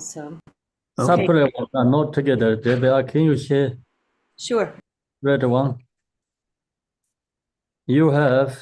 also. Okay. Separate one, not together. Debbie, can you share Sure. red one? You have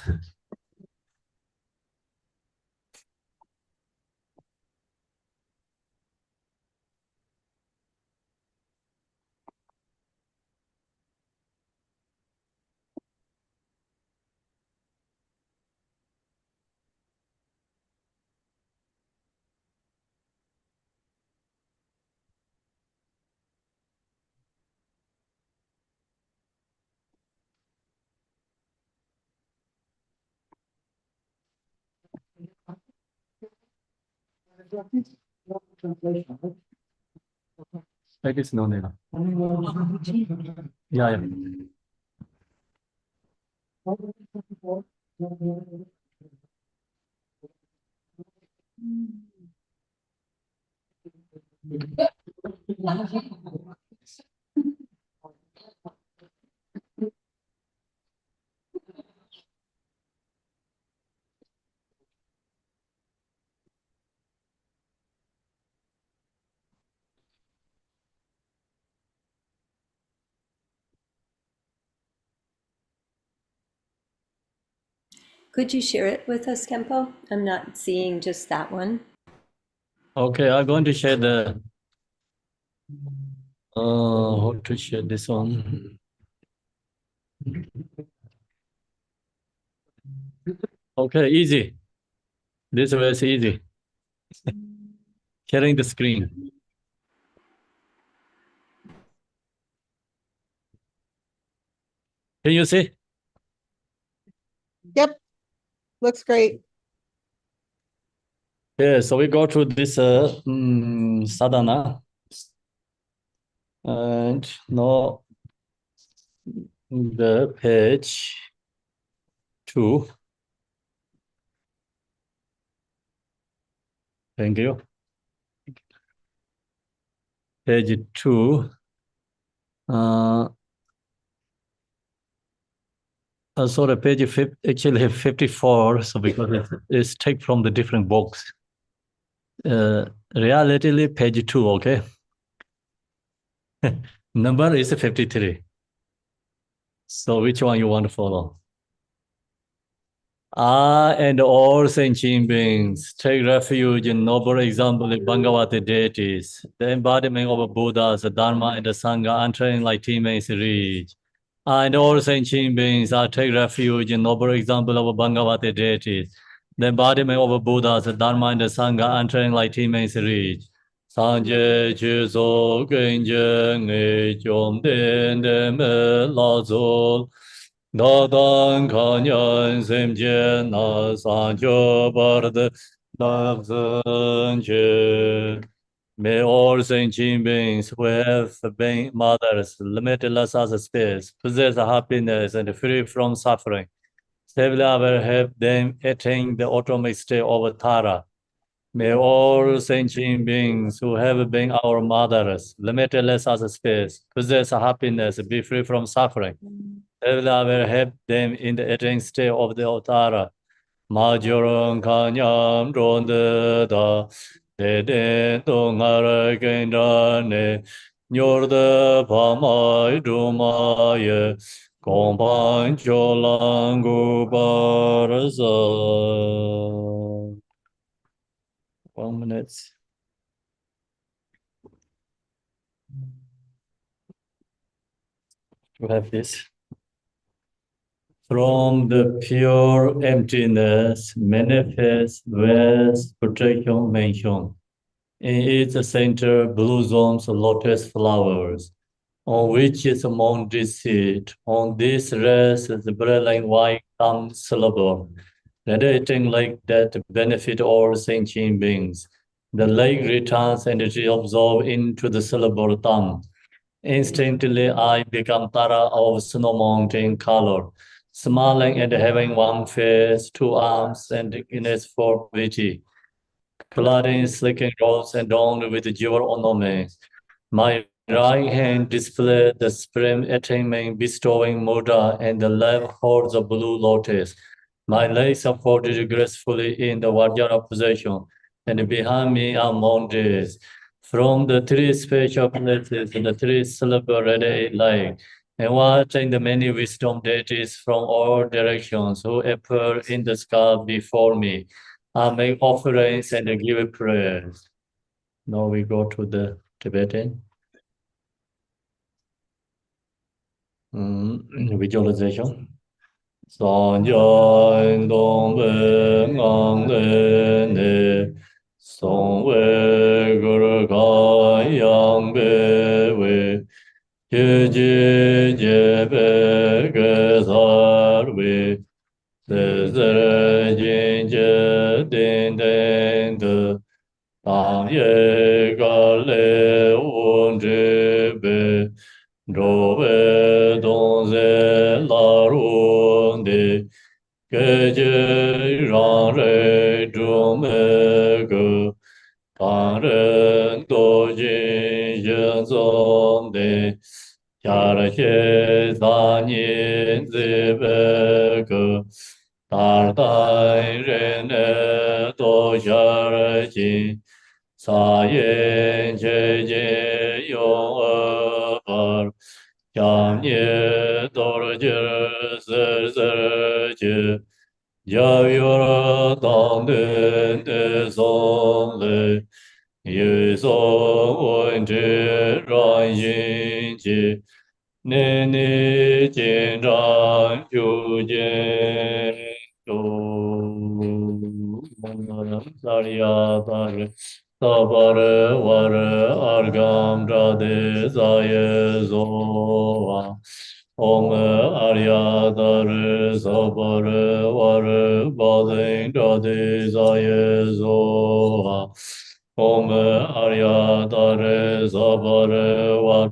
I guess no need. Yeah, yeah. Could you share it with us, Khenpo? I'm not seeing just that one. Okay, I'm going to share the how to share this one. Okay, easy. This was easy. Sharing the screen. Can you see? Yep. Looks great. Yeah, so we go to this sadhana. And now the page 2. Thank you. Page 2. Sorry, page actually 54. So because it's take from the different books. Relatively page 2, okay? Number is 53. So which one you want to follow? And all sentient beings take refuge in noble example of Bhagavati deities, the embodiment of Buddhas, the Dharma, and the Sangha, entering like teammates reach. And all sentient beings are take refuge in noble example of Bhagavati deities, the embodiment of Buddhas, the Dharma, and the Sangha, entering like teammates reach. Sanje Chuso Genje Nge Chom Den De Me La Zol Dadan Kanyan Semje Na Sanjo Barde Navzanje. May all sentient beings who have been mothers, limitless as space, possess happiness and free from suffering. Stably ever help them attain the ultimate state of Tara. May all sentient beings who have been our mothers, limitless as space, possess happiness, be free from suffering. Allah will help them in the eternal state of the Avtara. Majorong kanyam ronde da, de de dongara gendane, nyorde pamai dumaye, kompan cholangu barza. 1 minute. To have this. From the pure emptiness manifests vast protection mentioned. In its center blossoms lotus flowers, on which is among this seed. On this rests the brilliant white tongue syllable, radiating like that benefit all sentient beings. The lake returns and is absorbed into the syllable tongue. Instantly, I become Tara of snow mountain color, smiling and having one face, 2 arms, and Guinness for beauty. Clad in silken robes and adorned with jewel ornaments. My right hand displays the supreme attainment bestowing mudra, and the left holds a blue lotus. My legs are folded gracefully in the Vajra position, and behind me are mountains. from the three spiritual places and the three celebrated alike, and watching the many wisdom deities from all directions who appear in the sky before me. I make offerings and give prayers. Now we go to the Tibetan. Visualization. San Jian Dong Wen Ang Den Ne Song Wei Gur Kan Yang Be Wei Jie Jie Jie Be Ge Sar Wei Se Se Re Jin Jie Din Den De Tang Ye Ga Le Wun Zhi Be Zhou Wei Dong Zhe La Run De Ge Jie Rang Rei Zhu Me Ge Tang Ren Do Jin Yin Zong De Jia Re Xie San Yin Zi Be Ge Dar Dai Ren Ne Do Xia Re Jin Sa Yin Che Jin Yong E Par Yang Ye Dor Jir Ser Ser Jir Gia Yor Dang Den De Song Le Yu Song Wen Zhi Ran Yin Ji Ni Ni Jin Zhang Yu Jin Du Sarya Tar Sabare Vare Argam Rade Zaye Zoa Om Arya Dare Sabare Vare Badin Rade Zaye Zoa Om Arya Dare Sabare Vare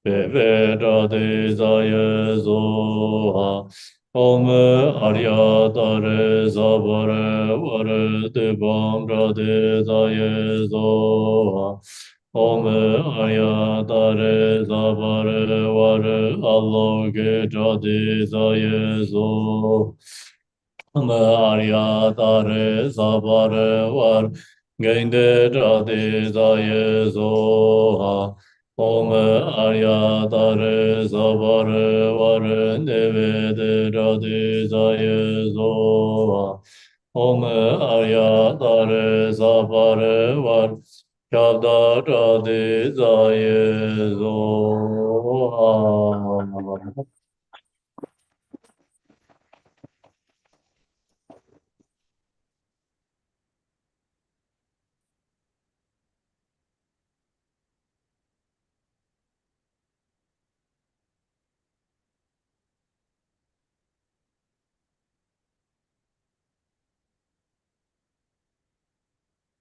Bebe Rade Zaye Zoa Om Arya Dare Zabare Vare Debam Rade Zaye Zoha Om Arya Dare Zabare Vare Alloge Rade Zaye Zoha Om Arya Dare Zabare Vare Gende Rade Zaye Zoha Om Arya Dare Zabare Vare Nevede Rade Zaye Zoha Om Arya Dare Zabare Vare Shabda Rade Zaye Zoha.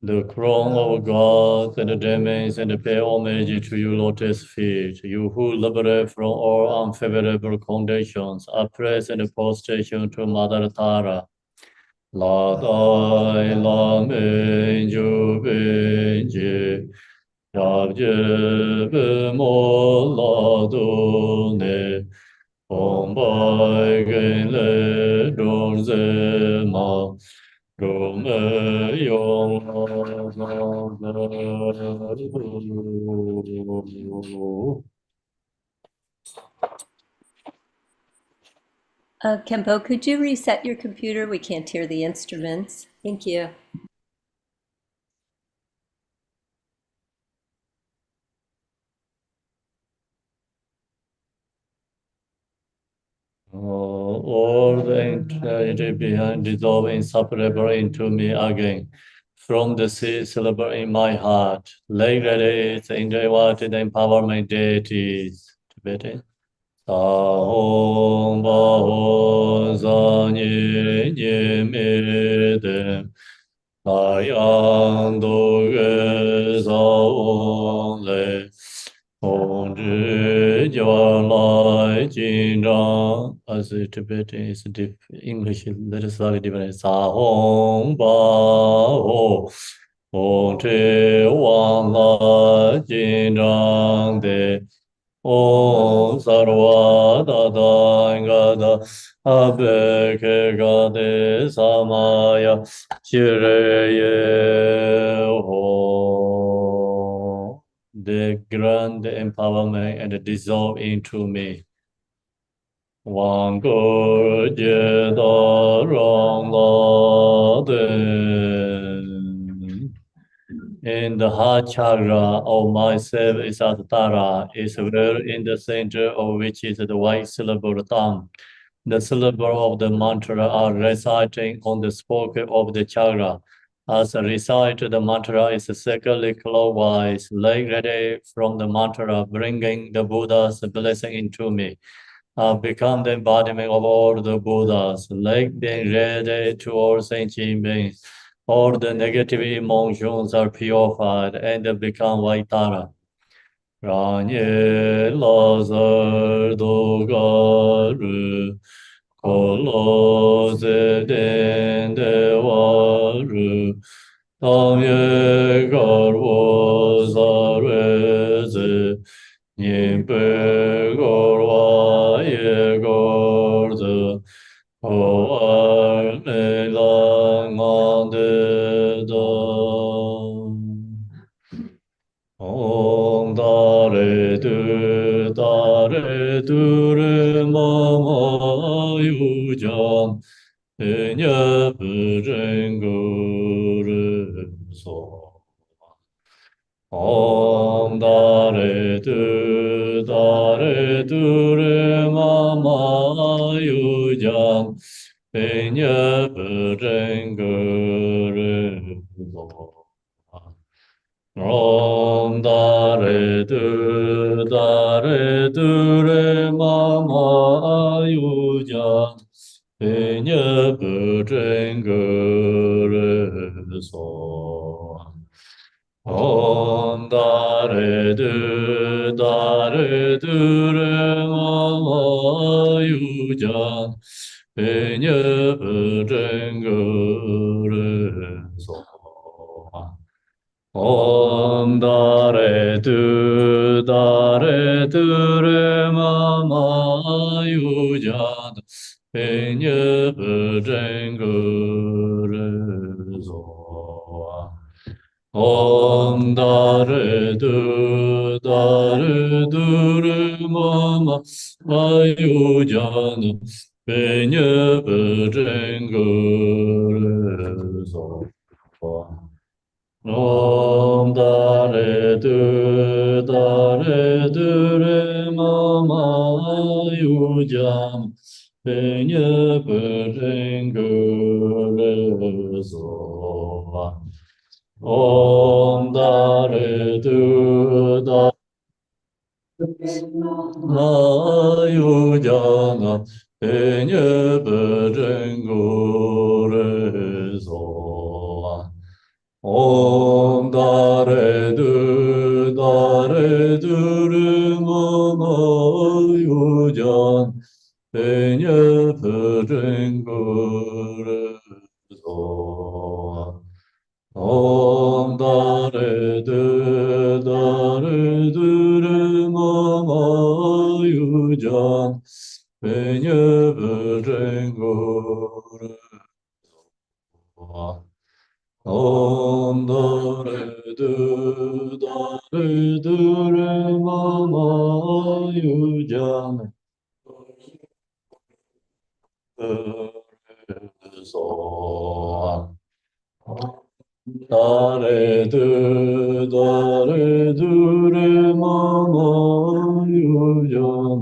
The crown of God and the demons and pay homage to you, lotus feet, you who liberate from all unfavorable conditions, are praised and prostration to Mother Tara. La dai la men ju ben je, yab je be mo la do ne, om bai gen le dong ze ma. Khenpo, could you reset your computer? We can't hear the instruments. Thank you. All the energy behind dissolve inseparable into me again. From the seed syllable in my heart, like that is enjoy what the empowerment deities. Tibetan. Sa hong ba hong sa ni ni mi de. La yang do ge sa hong le. Hong zhi jia lai jin zhang. As a Tibetan is English, that is slightly different. Sa hong ba ho. Hong zhi wang la jin zhang de. Om sarva dada gada abeke gade samaya shireye ho. the grand empowerment and dissolve into me. One good in the heart chakra of myself is at Tara, is where in the center of which is the white syllable tongue. The syllable of the mantra are reciting on the spoke of the chakra. As I recite the mantra is circularly clockwise, like ready from the mantra, bringing the Buddha's blessing into me. I become the embodiment of all the Buddhas, like being ready to all sentient beings. All the negative emotions are purified and become white Tara. Ranye Lazar Dogaru Koloze Dendewaru Tamye Garwo Zareze Nyimpe Gorwa Ye Gorze Oar Melang Ande Om Dare Du Mama Yujan Enya Bujenguru So Om Dare Du Mama Yujan Enya Bujenguru So Om Dare Du Re Mama Yujan Penya Bujenguru So Om Dare Du Re Mama Yujan Penya Bujenguru So Om Dare Du Re Mama Yujan Penya Bujenguru So Om Dare Du Re Mama Yujan Penya Bujenguru So Om Dare Du Re Mama Yujan Penya Bujenguru So Om Dare Yujan Penya Bujenguru So Om Dare Du Re Mama Yujan Penya Bujenguru So Om Dare Du Re Mama Yujan Penya Bujenguru So Om Dare Du Re Mama Yujan So Dare Du Re Mama Yujan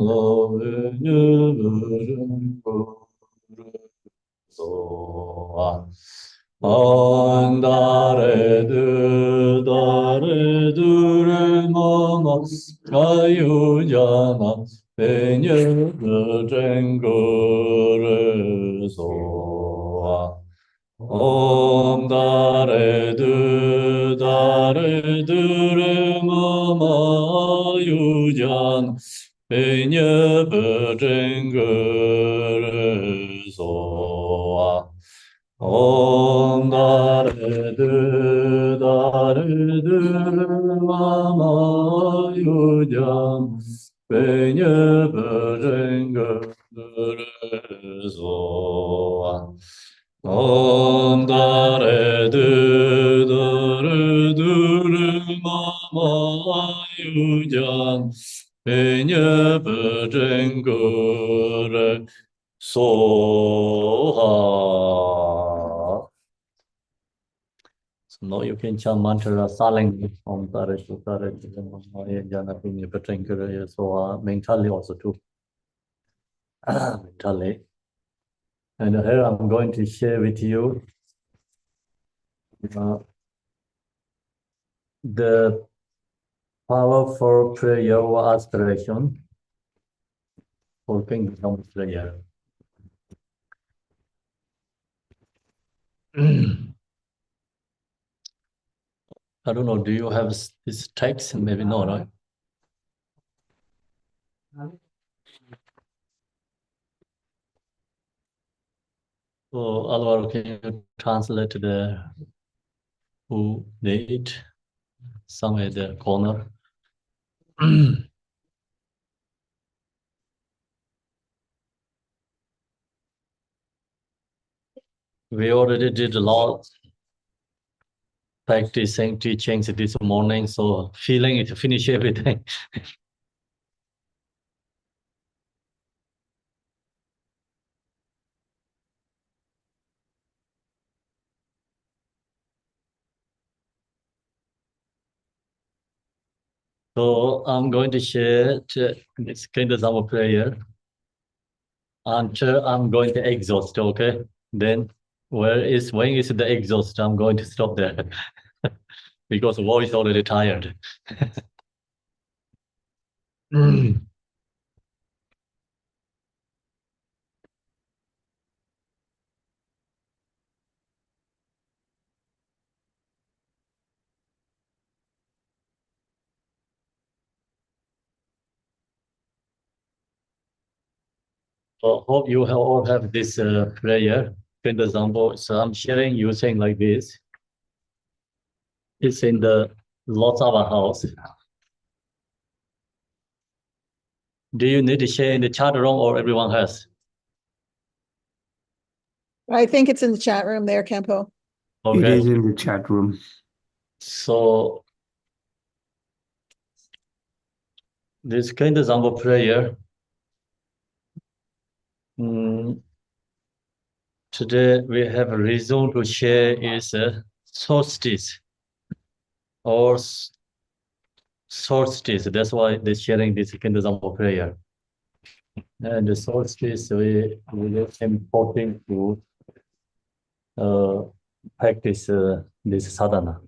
Avenya Bujenguru So Andare Du Re Mama Ayujana Penya Bujenguru So Om Dare Du Re Mama Yujan Penya Bujenguru So Om Dare Du Re Mama Yujan Penya Bujenguru So Om Dare Du Re Mama 유장 베녀버전거를 소하. So now you can chant mantra silently. Om Tare Sutare Jana Jana Pinya Patrankara Soha mentally also too. Mentally. And here I'm going to share with you the power for prayer or aspiration for kingdom prayer. I don't know, do you have this text? Maybe not, right? So, Alvaro, can you translate the who need somewhere in the corner? We already did a lot practicing teachings this morning, so feeling it to finish everything. So I'm going to share this kind of our prayer until I'm going to exhaust, okay? Then when is the exhaust? I'm going to stop there because the voice already tired. So hope you all have this prayer. Kuntuzangpo. So I'm sharing using like this. It's in the lots of our house. Do you need to share in the chat room or everyone has? I think it's in the chat room there, Khenpo. Okay. It is in the chat room. So this Kuntuzangpo prayer. Today we have a reason to share is solstice or solstice. That's why they're sharing this Kuntuzangpo prayer. And the solstice we important to practice this sadhana.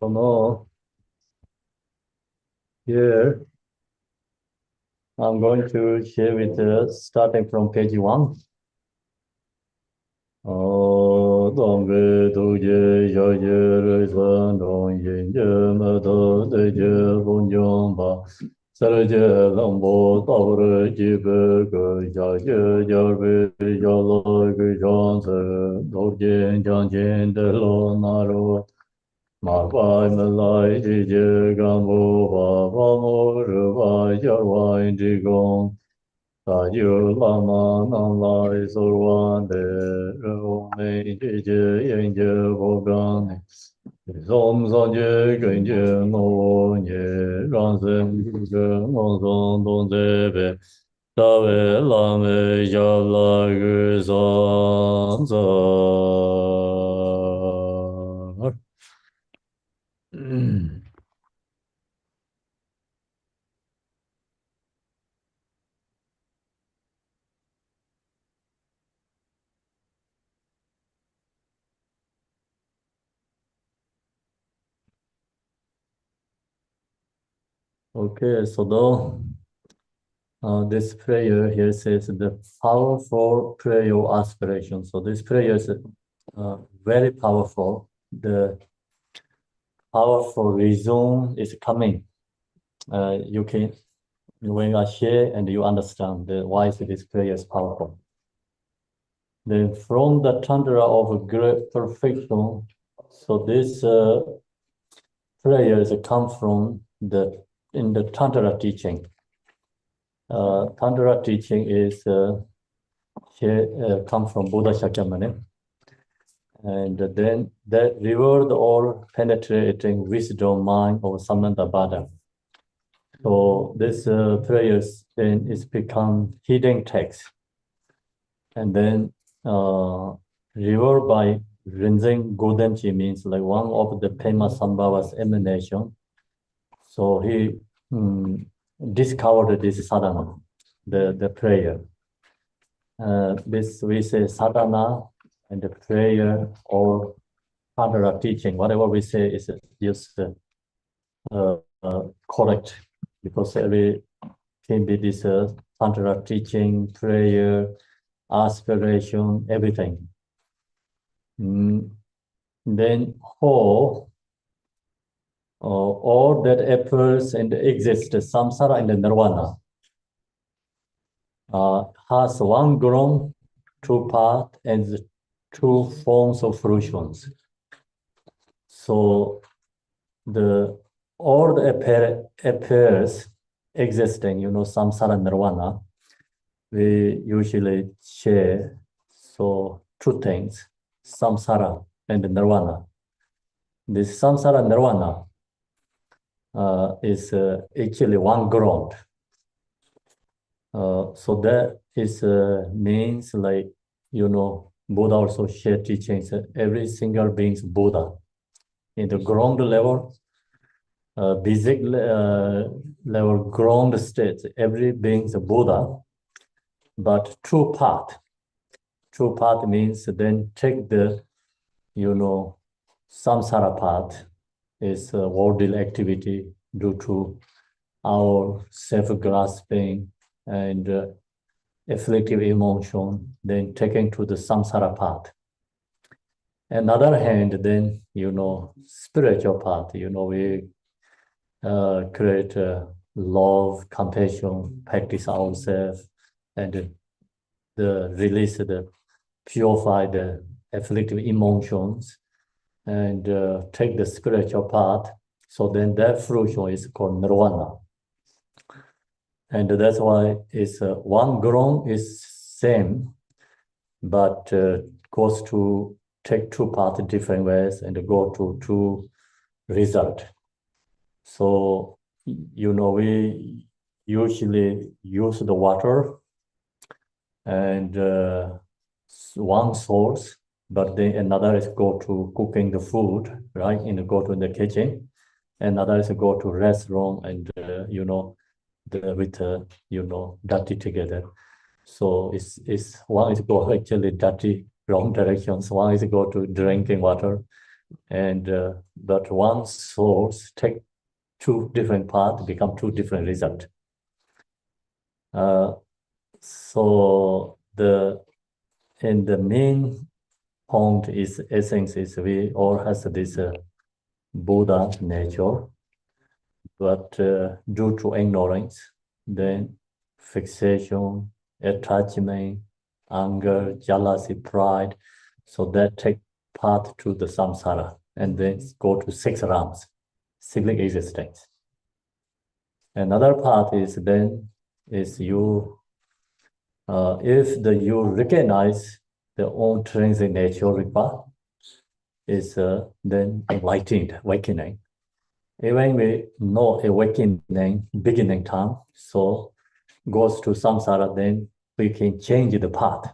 So now, here, I'm going to share with starting from page 1. Dong ge du ye ya ye re san dong yin ye ma do de je bong jong ba sa re je lang bo tao re ji be ge ya ye ya re ya lo ge zhang se do jian jiang jian de lo na ro ma bai me lai ji je gang bo ba ba mo re ba ya wai ji gong ta yu la ma nang lai so wan de ro mei ji je yin je bo gang ne zong zong je gen je mo ye ran zhen ge mo zong dong zhe be da wei la mei ya la ge zong zong. Okay, so though this prayer here says the powerful prayer aspiration. So this prayer is very powerful. The powerful reason is coming. You can, when I share and you understand why this prayer is powerful. Then from the tundra of great perfection, so this prayers come from in the Tantra teaching. Tantra teaching is come from Buddha Shakyamuni, and then that revealed all penetrating wisdom mind of Samantha. So this prayers then is become hidden text, and then revealed by Rinzing Godenchi means like one of the Pema Sambhava's emanation. So he discovered this sadhana, the prayer. This we say sadhana and the prayer or Tantra teaching, whatever we say is just correct, because every can be this Tantra teaching, prayer, aspiration, everything. Then all that appears and exists, samsara and nirvana, has one ground, two paths, and two forms of fruitions. So all the appears existing, samsara nirvana, we usually share so two things, samsara and nirvana. This samsara nirvana is actually one ground. So that is means like, Buddha also shared teachings, every single being is Buddha. In the ground level, basic level ground state, every being is a Buddha. But true path means then take the, samsara path is worldly activity due to our self-grasping and afflictive emotion, then taken to the samsara path. Another hand, then, spiritual path, we create love, compassion, practice ourselves, and release the purify the afflictive emotions, and take the spiritual path. So then that fruition is called nirvana. And that's why it's one ground is same, but goes to take two paths different ways and go to two result. So, we usually use the water and one source, but then another is go to cooking the food, right? And go to the kitchen. Another is go to restaurant and, dirty together. So it's one is go actually dirty, wrong directions. One is go to drinking water. And but one source take two different paths, become two different results. So in the main point is essence is we all has this Buddha nature, but due to ignorance, then fixation, attachment, anger, jealousy, pride, so that take path to the samsara and then go to six realms, cyclic existence. Another path is then is you, if you recognize the own intrinsic nature, Ripa, is then enlightened, awakening. Even we know awakening, beginning time, so goes to samsara, then we can change the path.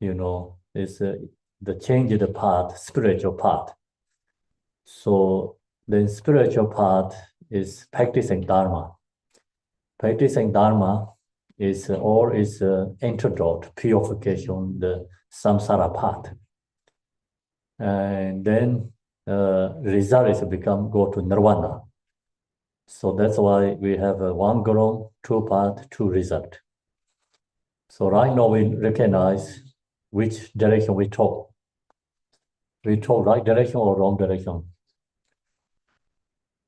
It's the change the path, spiritual path. So then spiritual path is practicing Dharma. Practicing Dharma is antidote, purification, the samsara path. And then result is go to nirvana. So that's why we have one ground, two path, two result. So right now we recognize which direction we talk. We talk right direction or wrong direction.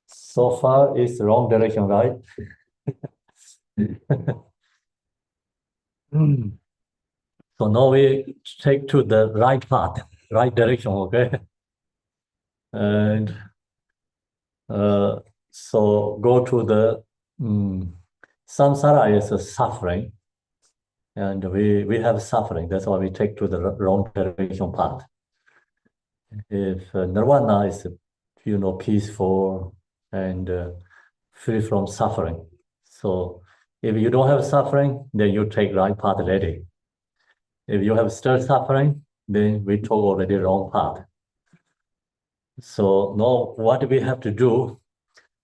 So far it's wrong direction, right? So now we take to the right path, right direction, okay? And so go to the Samsara is a suffering, and we have suffering. That's why we take to the wrong direction path. If nirvana is, peaceful and free from suffering. So if you don't have suffering, then you take right path already. If you have still suffering, then we took already wrong path. So now what we have to do,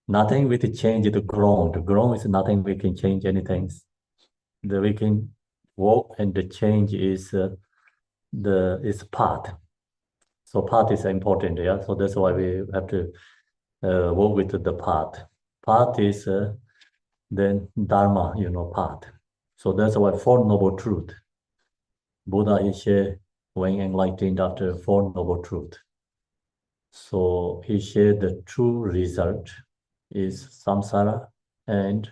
nothing we can change the ground. The ground is nothing we can change anything. That we can walk, and the change is path. So path is important, yeah. So that's why we have to work with the path. Path is then dharma, path. So that's why Four Noble Truth. Buddha is when enlightened after Four Noble Truth. So he shared the true result is samsara and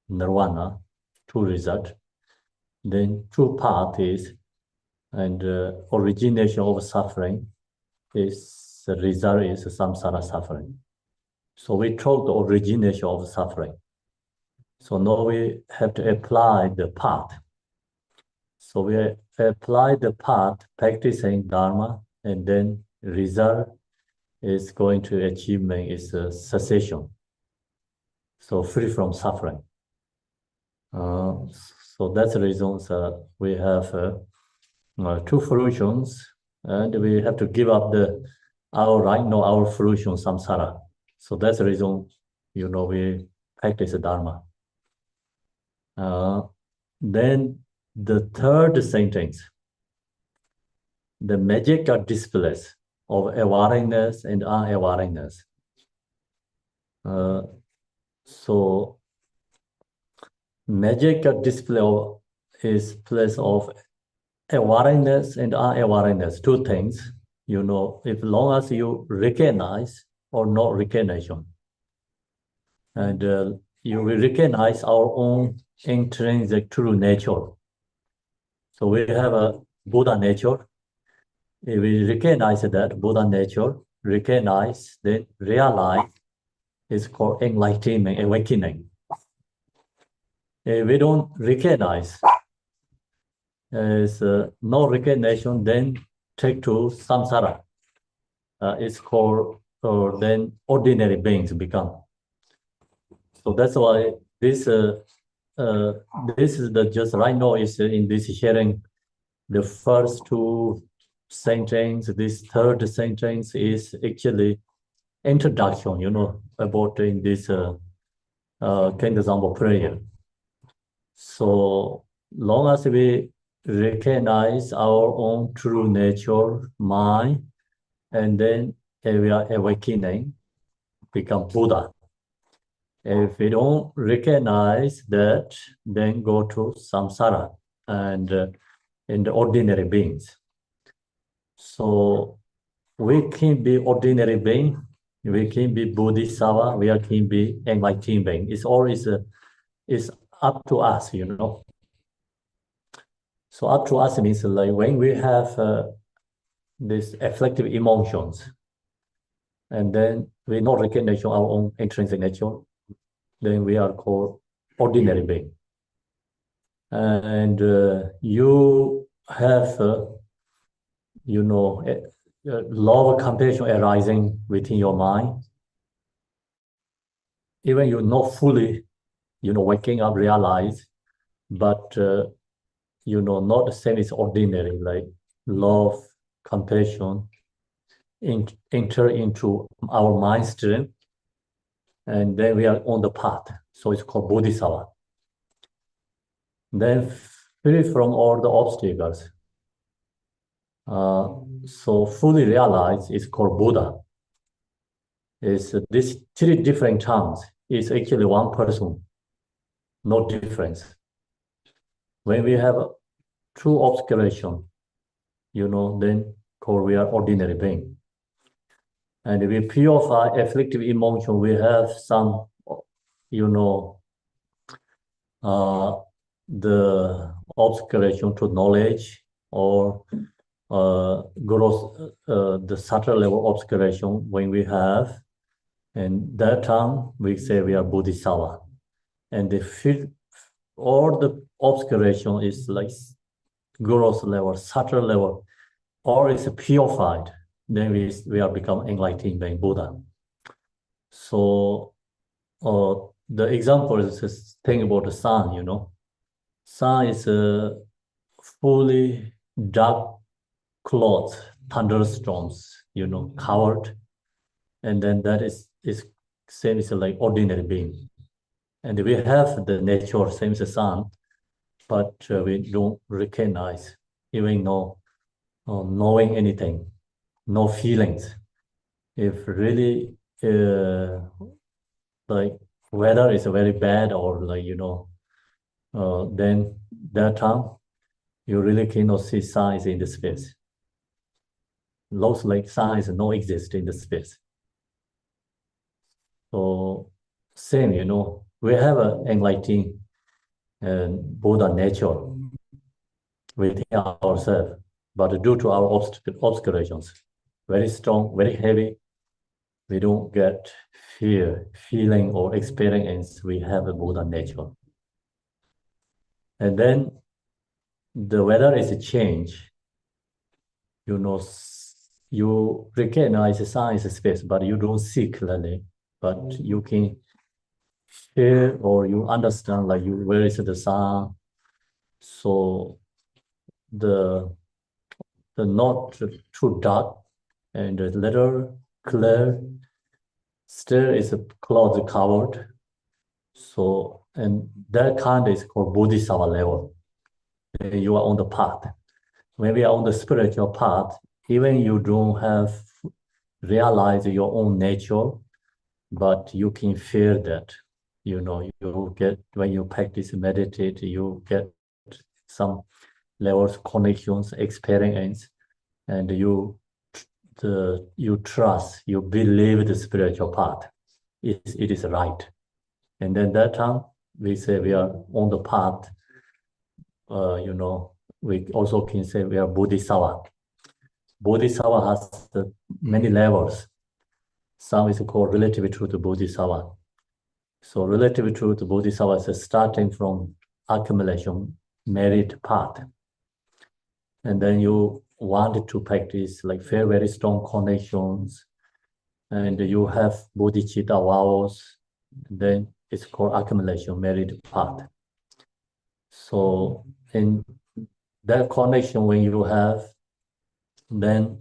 nirvana, true result. Then true path is, and origination of suffering is, the result is samsara suffering. So we took the origination of suffering. So now we have to apply the path. So we apply the path, practicing dharma, and then result is going to achievement is cessation. So free from suffering. So that's the reason we have two fruitions, and we have to give up our fruition samsara. So that's the reason, we practice dharma. Then the third sentence, the magic or displays of awareness and unawareness. So magic or display is place of awareness and unawareness, two things. If long as you recognize or not recognition, and you will recognize our own intrinsic true nature. So we have a Buddha nature. If we recognize that Buddha nature, recognize, then realize, is called enlightenment, awakening. If we don't recognize, is no recognition, then take to samsara. It's called, or then ordinary beings become. So that's why this is the just right now is in this sharing. The first two sentence, this third sentence is actually introduction, about in this Kuntuzangpo prayer. So long as we recognize our own true nature, mind, and then we are awakening, become Buddha. If we don't recognize that, then go to samsara and in the ordinary beings. So we can be ordinary being, we can be bodhisattva, we can be enlightened being. It's always it's up to us, So up to us means like when we have these afflictive emotions, and then we not recognize our own intrinsic nature, then we are called ordinary being. And you have, love, compassion arising within your mind. Even you're not fully, waking up, realize, but, not the same as ordinary, like love, compassion, enter into our mind stream, and then we are on the path. So it's called bodhisattva. Then free from all the obstacles. So fully realized is called Buddha. Is these three different terms is actually one person, no difference. When we have a true obscuration, then called we are ordinary being. And if we purify afflictive emotion, we have some, the obscuration to knowledge or gross, the subtle level obscuration when we have, and that time we say we are bodhisattva. and the feel all the obscuration is like gross level, subtle level, or is purified, then we are become enlightened being Buddha. So the example is this thing about the sun, Sun is a fully dark cloth, thunderstorms, covered. And then that is same as like ordinary being. And we have the nature, same as the sun, but we don't recognize, even knowing anything, no feelings. If really like weather is very bad or like, then that time you really cannot see signs in the space. Looks like signs no exist in the space. So same, we have an enlightened Buddha nature within ourselves, but due to our obscurations, very strong, very heavy, we don't get fear, feeling, or experience. We have a Buddha nature. And then the weather is a change. You recognize the signs of space, but you don't see clearly. But you can feel or you understand like where is the sun. So the not too dark and a little clear still is a cloud covered. So, and that kind is called Bodhisattva level. You are on the path. When we are on the spiritual path, even you don't have realized your own nature, but you can feel that, you get, when you practice meditate, you get some levels, connections, experience, and you trust, you believe the spiritual path. It is right. And then that time we say we are on the path, we also can say we are Bodhisattva. Bodhisattva has many levels. Some is called relative truth Bodhisattva. So relative truth Bodhisattva is starting from accumulation, merit path. And then you want to practice like very, very strong connections, and you have bodhicitta vows, then it's called accumulation, merit path. So in that connection, when you have, then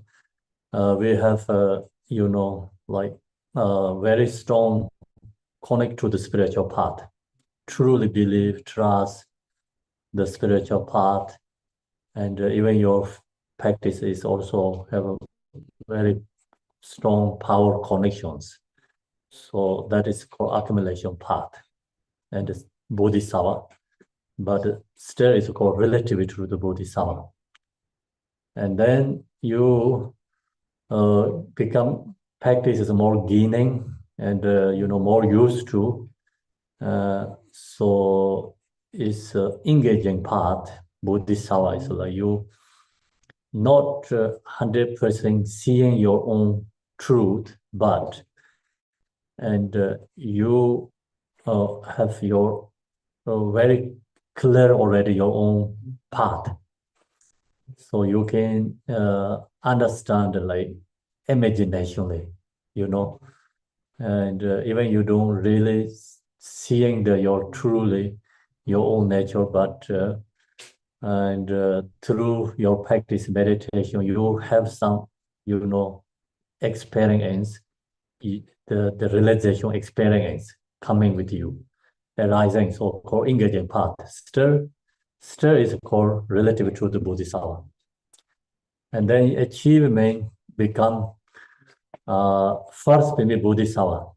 we have, very strong connect to the spiritual path, truly believe, trust the spiritual path, and even your practice is also have a very strong power connections. So that is called accumulation path and it's Bodhisattva, but still it's called relatively to the Bodhisattva. And then you become practice is more gaining and more used to. So it's engaging path. Bodhisattva is like you not 100% seeing your own truth, but you have your very clear already your own path. So you can understand like imaginationally, and even you don't really seeing your truly your own nature, but through your practice meditation, you have some, experience, the realization experience coming with you, arising, so-called engaging path. Still is called relative to the Bodhisattva. And then achievement become first maybe Bodhisattva.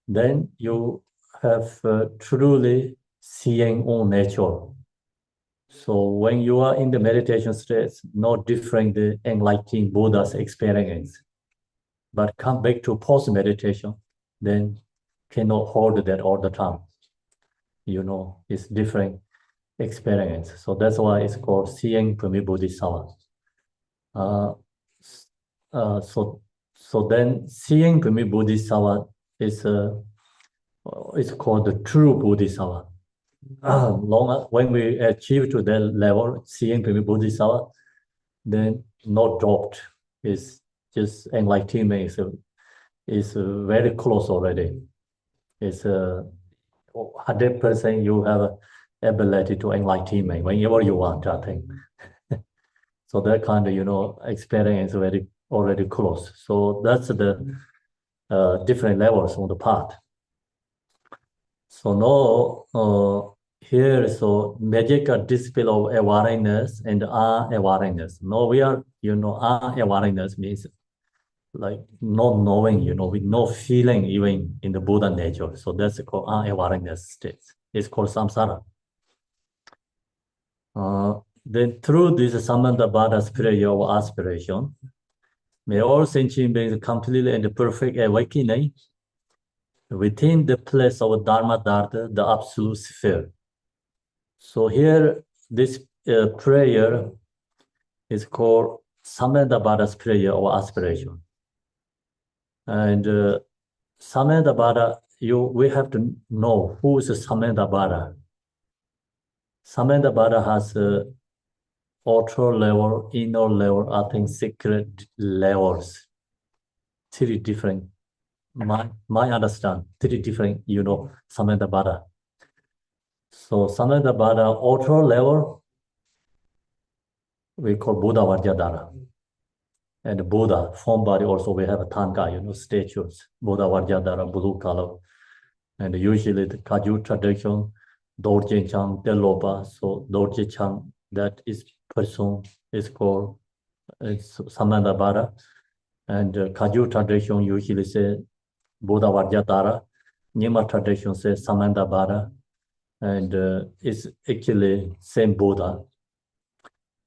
Then you have truly seeing own nature. So when you are in the meditation state, not different the enlightened Buddha's experience, but come back to post-meditation, then cannot hold that all the time. It's different experience. So that's why it's called seeing Pumi Bodhisattva. So then seeing Pumi Bodhisattva is It's called the true Bodhisattva. When we achieve to that level, seeing Bodhisattva, then not dropped. It's just enlightenment is very close already. It's 100% you have ability to enlightenment whenever you want, I think. So that kind of, experience very already close. So that's the different levels on the path. So now here, so magical display of awareness and awareness. Now we are, awareness means like not knowing, with no feeling even in the Buddha nature. So that's called awareness state. It's called samsara. Then through this Samandabhada prayer of aspiration, may all sentient beings completely and perfect awakening within the place of Dharma Dharma, the absolute sphere. So here, this prayer is called Samandabhada's prayer of aspiration. And Samandabhada, we have to know who is Samandabhada. Samandabhada has outer level, inner level, I think secret levels. Three different, my understand, three different, Samandabhada. So Samandabhada, outer level, we call Buddha Vajradhara. And Buddha, form body also, we have a Tanka, statues, Buddha Vajradhara, blue color. And usually the Kaju tradition, Dorje Chang, Telopa, so Dorje Chang, that is person is called Samandabhada. And Kaju tradition usually say Buddha Vajradhara. Nyima tradition says Samandabhada. And it's actually same Buddha.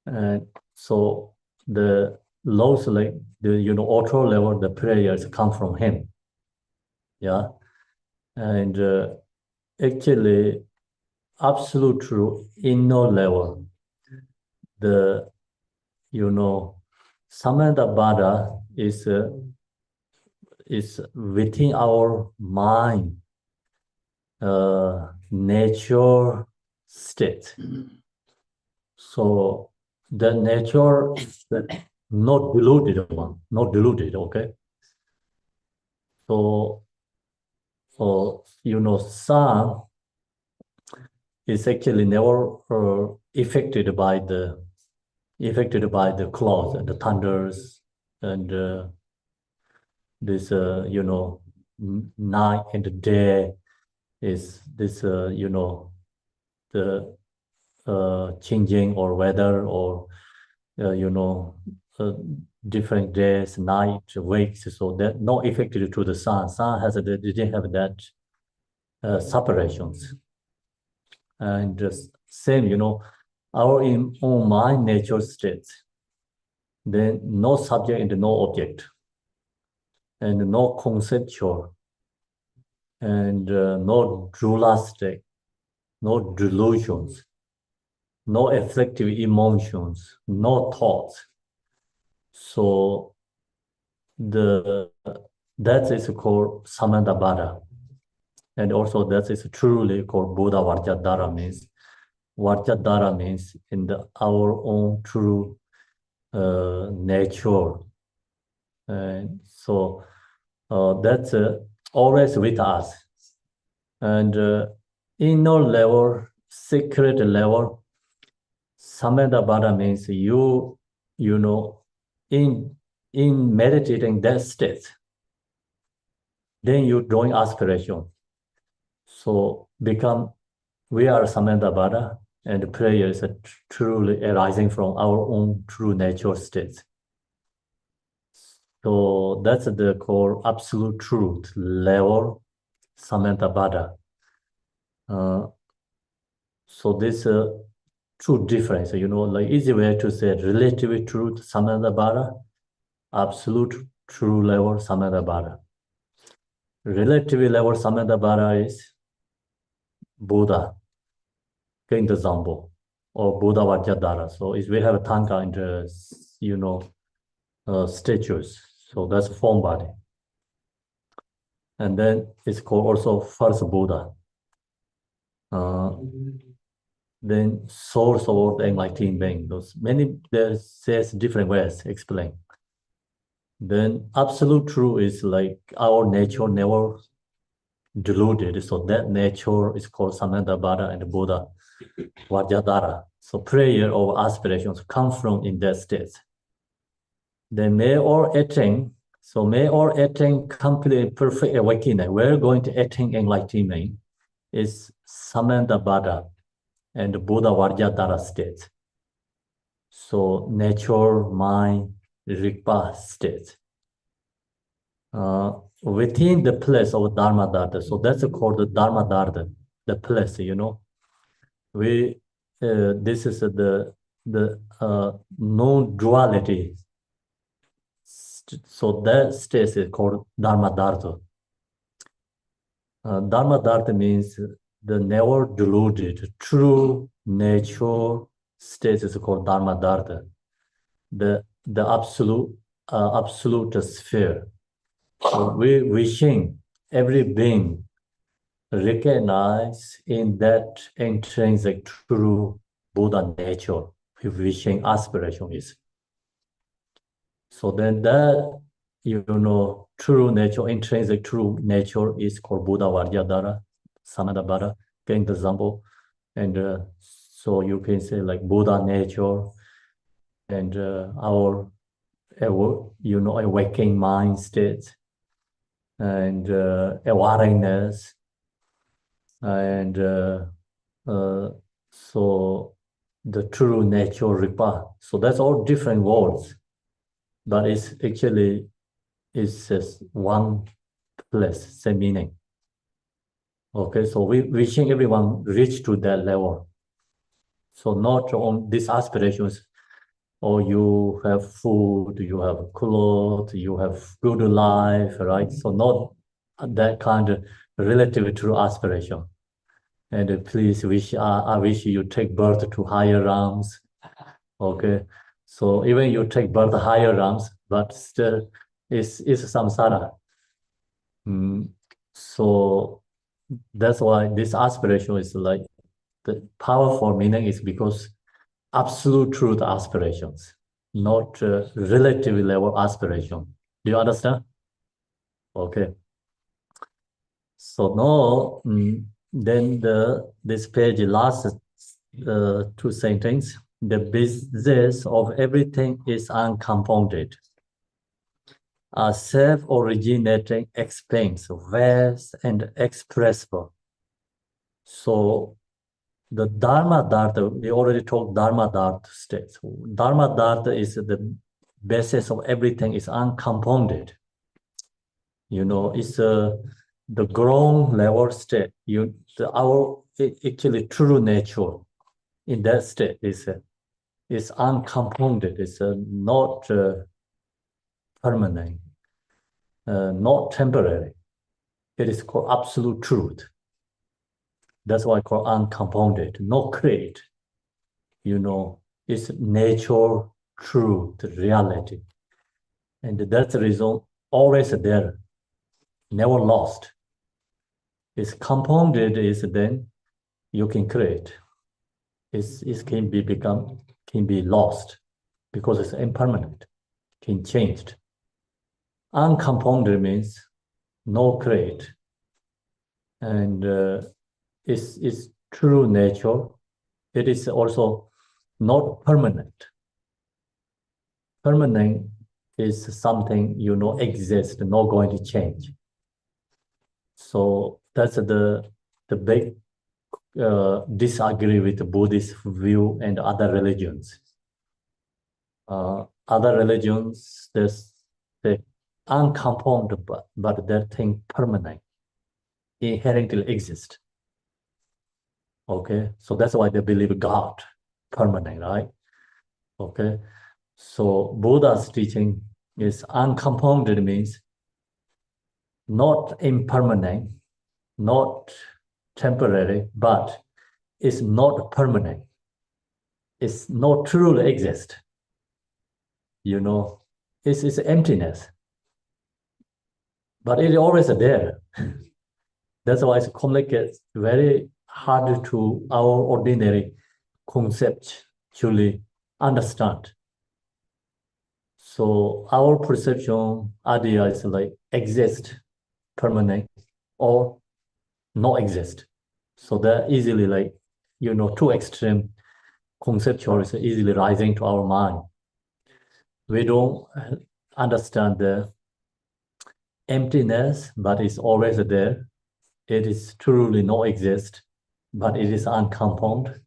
And so the lowest, like the outer level, the prayers come from him. Yeah. And actually, absolute true inner level, the Samandabhada is within our mind, nature state. So the nature is the not deluded one, not deluded, okay? So, sun is actually never affected by the clouds and the thunders and this night and the day is this the changing or weather or different days, night, wakes, so that not affected to the sun. Sun didn't have that separations. And same, our own mind nature states, then no subject and no object, and no conceptual, and no dualistic, no delusions, no afflictive emotions, no thoughts. So that is called Samandabhada. And also that is truly called Buddha Vajradhara means. Vajradhara means in our own true nature. And so that's always with us. And inner level, secret level, Samandabhada means in meditating that state, then you drawing aspiration. So we are Samandabhada, and prayer is truly arising from our own true nature state. So that's the core absolute truth level, Samandabhada. So this true difference, like easy way to say relative truth, Samandabhada, absolute true level, Samandabhada. Relative level, Samandabhada is Buddha, Kuntuzangpo, or Buddha Vajradhara. So we have a Tanka and statues. So that's form body. And then it's called also first Buddha. Then source of enlightened being. There says different ways explain. Then absolute truth is like our nature never deluded. So that nature is called Samdup and Buddha Vajradhara. So prayer or aspirations come from in that state. Then may all attain complete perfect awakening. We're going to attain enlightenment is Samdup and Buddha Vajradhara state. So nature, mind, Rigpa state. Within the place of Dharma Dharma, so that's called the Dharma Dharma, the place, this is the non-duality. So that state is called Dharma Dharma. Dharma Dharma means the never deluded true nature state is called Dharma Dharma. The absolute sphere. So we wishing every being recognize in that intrinsic true Buddha nature, wishing aspiration is. So then that, true nature, intrinsic true nature is called Buddha Vajradhara, Samdup, Khenpo, and so you can say like Buddha nature and our awakening mind state and awareness and so the true nature Ripa. So that's all different words, but it's actually just one place, same meaning. Okay, so we wishing everyone reach to that level. So not on these aspirations, or you have food, you have clothes, you have good life, right? So not that kind of relative true aspiration. And please I wish you take birth to higher realms. Okay. So even you take birth higher realms, but still it's samsara. So that's why this aspiration is like the powerful meaning is because absolute truth aspirations, not relative level aspiration. Do you understand? Okay. So now, then this page last two sentences. The business of everything is uncompounded. Self-originating, expanse, vast, and expressible. So the Dharma Dharma, we already talked Dharma Dharma states. Dharma Dharma is the basis of everything is uncompounded. It's the ground level state. Our actually true nature in that state is uncompounded. It's not permanent, not temporary. It is called absolute truth. That's why I call uncompounded, not create. It's nature, truth, reality. And that's the reason always there, never lost. It's compounded is then you can create. It can be lost because it's impermanent, can changed. Uncompounded means no create. And its true nature, it is also not permanent. Permanent is something exists, not going to change. So that's the big disagree with the Buddhist view and other religions. Other religions, they uncompounded, but that thing permanent, inherently exist. Okay, so that's why they believe God permanent, right? Okay, so Buddha's teaching is uncompounded means not impermanent, not temporary, but it's not permanent. It's not truly exist. It's emptiness. but it is always there. That's why it's complicated, very hard to our ordinary conceptually understand. So our perception idea is like exist, permanent, or not exist. So they're easily like, two extreme conceptual is easily rising to our mind. We don't understand the emptiness, but it's always there. It is truly not exist, but it is uncompound.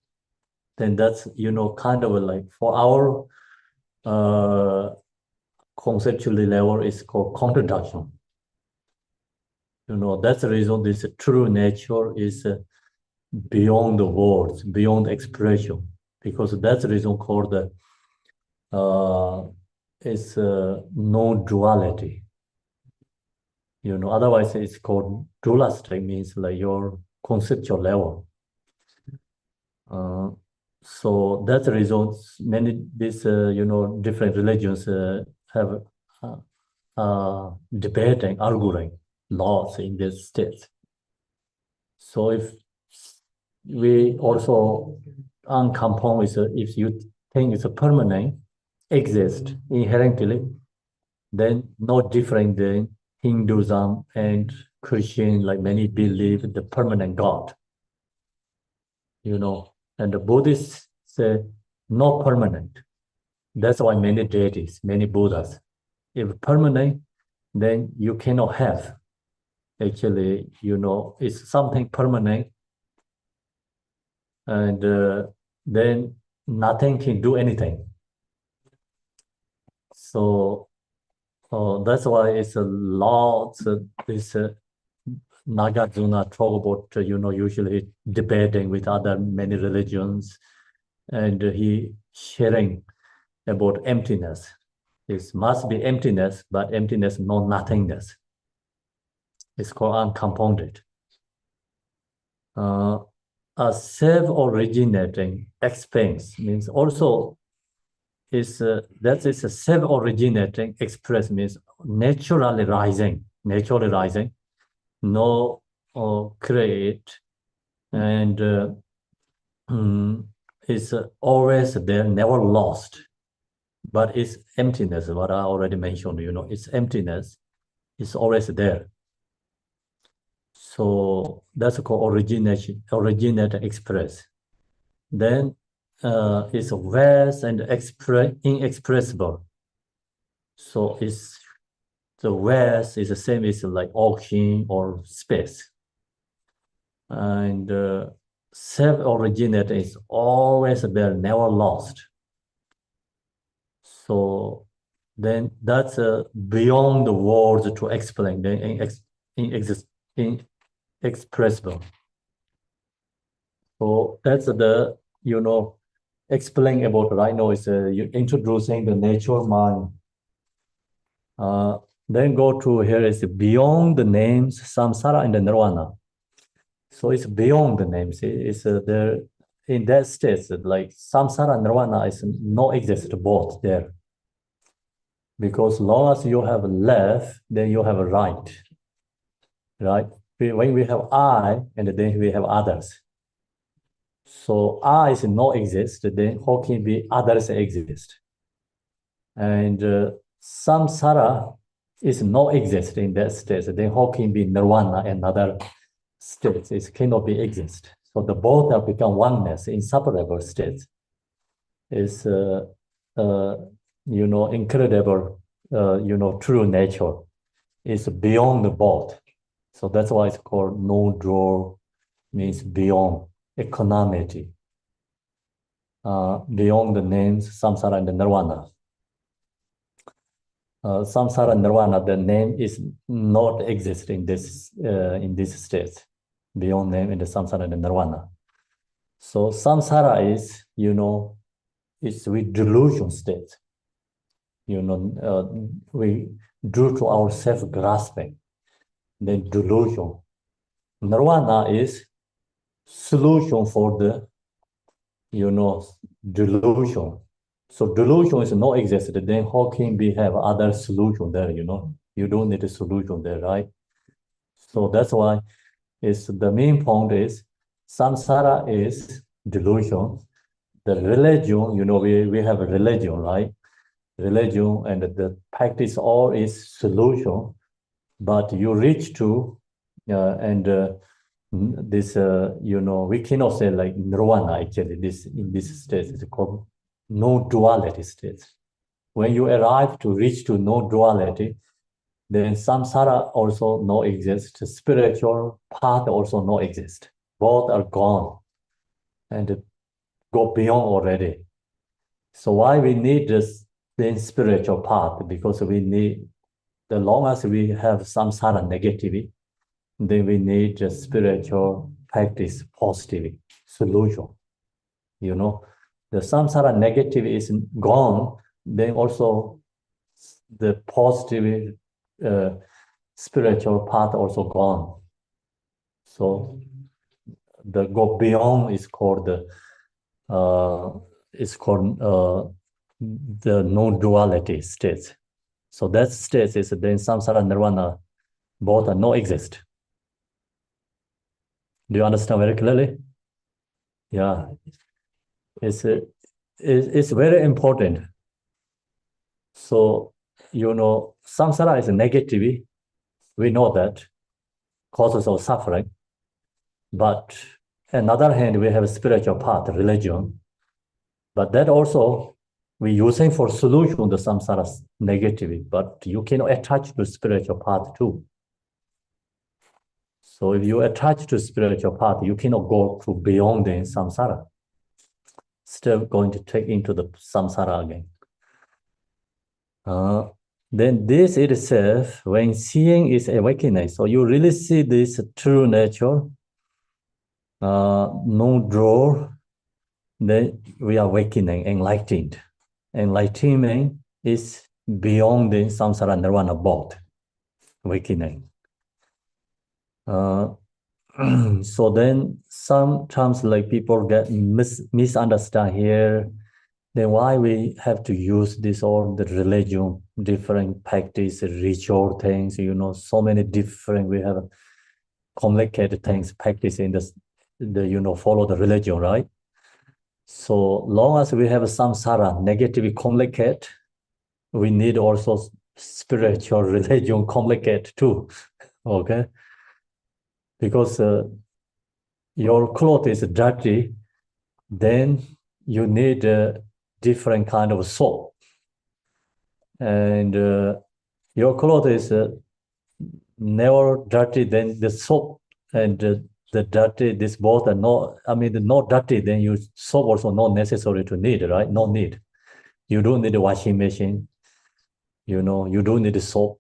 Then that's, kind of like for our conceptually level is called contradiction. That's the reason this true nature is beyond the words, beyond expression, because that's the reason called it's no duality. Otherwise it's called dualistic, means like your conceptual level. So that's the reason many these different religions have debating, arguing laws in this state. So if we also uncompound is if you think it's a permanent, exist inherently, then no different than Hinduism and Christian, like many believe the permanent God. And the Buddhists say not permanent. That's why many deities, many Buddhas. If permanent, then you cannot have. Actually, it's something permanent, and then nothing can do anything. So that's why it's a lot. This Nagarjuna talk about, usually debating with other many religions, and he sharing about emptiness. It must be emptiness, but emptiness, not nothingness. It's called uncompounded. A self-originating expense means also is that is a self-originating express means naturally rising, no create, and is always there, never lost, but it's emptiness. What I already mentioned, it's emptiness. It's always there. So that's called originate express. Then it's vast and inexpressible. So it's the vast is the same as like ocean or space. And self-originate is always there, never lost. So then that's beyond the words to explain, then inexpressible. So that's the, explain about right now is introducing the nature mind. Then go to here is beyond the names, samsara and the nirvana. So it's beyond the names. It's there in that state, like samsara and nirvana is no exist both there. Because long as you have left, then you have a right. When we have I, and then we have others. So I is no exist, then how can be others exist? And samsara is no exist in that state, then how can be nirvana and other states? It cannot be exist. So the both have become oneness, inseparable states. It's incredible, true nature is beyond the both. So that's why it's called no draw, means beyond equanimity, beyond the names samsara and the nirvana. Samsara and nirvana, the name is not exist in this state, beyond name in the samsara and the nirvana. So samsara is, it's with delusion state. We due to our self-grasping, then delusion. Nirvana is solution for the, delusion. So delusion is not existed, then how can we have other solution there, You don't need a solution there, right? So that's why the main point is samsara is delusion. The religion, we have a religion, right? Religion and the practice all is solution, but you reach to this we cannot say like nirvana. Actually, in this state is called no duality state. When you arrive to reach to no duality, then samsara also no exist. Spiritual path also no exist. Both are gone and go beyond already. So why we need this then spiritual path? Because we need, the long as we have samsara negativity, then we need the spiritual practice positive solution. The samsara negative is gone, then also the positive spiritual path also gone. So the go beyond is called the non-duality state. So that state is then samsara nirvana both are no exist. Do you understand very clearly? Yeah, it's very important. So samsara is negative. We know that causes of suffering. But on the other hand, we have a spiritual path, religion. But that also we're using for solution the samsara negative. But you cannot attach to spiritual path too. So if you attach to spiritual path, you cannot go to beyond the samsara. Still going to take into the samsara again. Then this itself, when seeing is awakening, so you really see this true nature, no draw, then we are awakening, enlightened. Enlightenment is beyond the samsara nirvana both, awakening. So then sometimes like people get misunderstand here, then why we have to use this all the religion, different practice, ritual things, so many different, we have complicated things, practice in the follow the religion, right? So long as we have samsara, negative complicate, we need also spiritual religion complicate too, okay? Because your cloth is dirty, then you need a different kind of soap. And your cloth is never dirty, then the soap and the dirty, this both are not dirty, then you soap also not necessary to need, right? No need. You don't need a washing machine. You don't need a soap.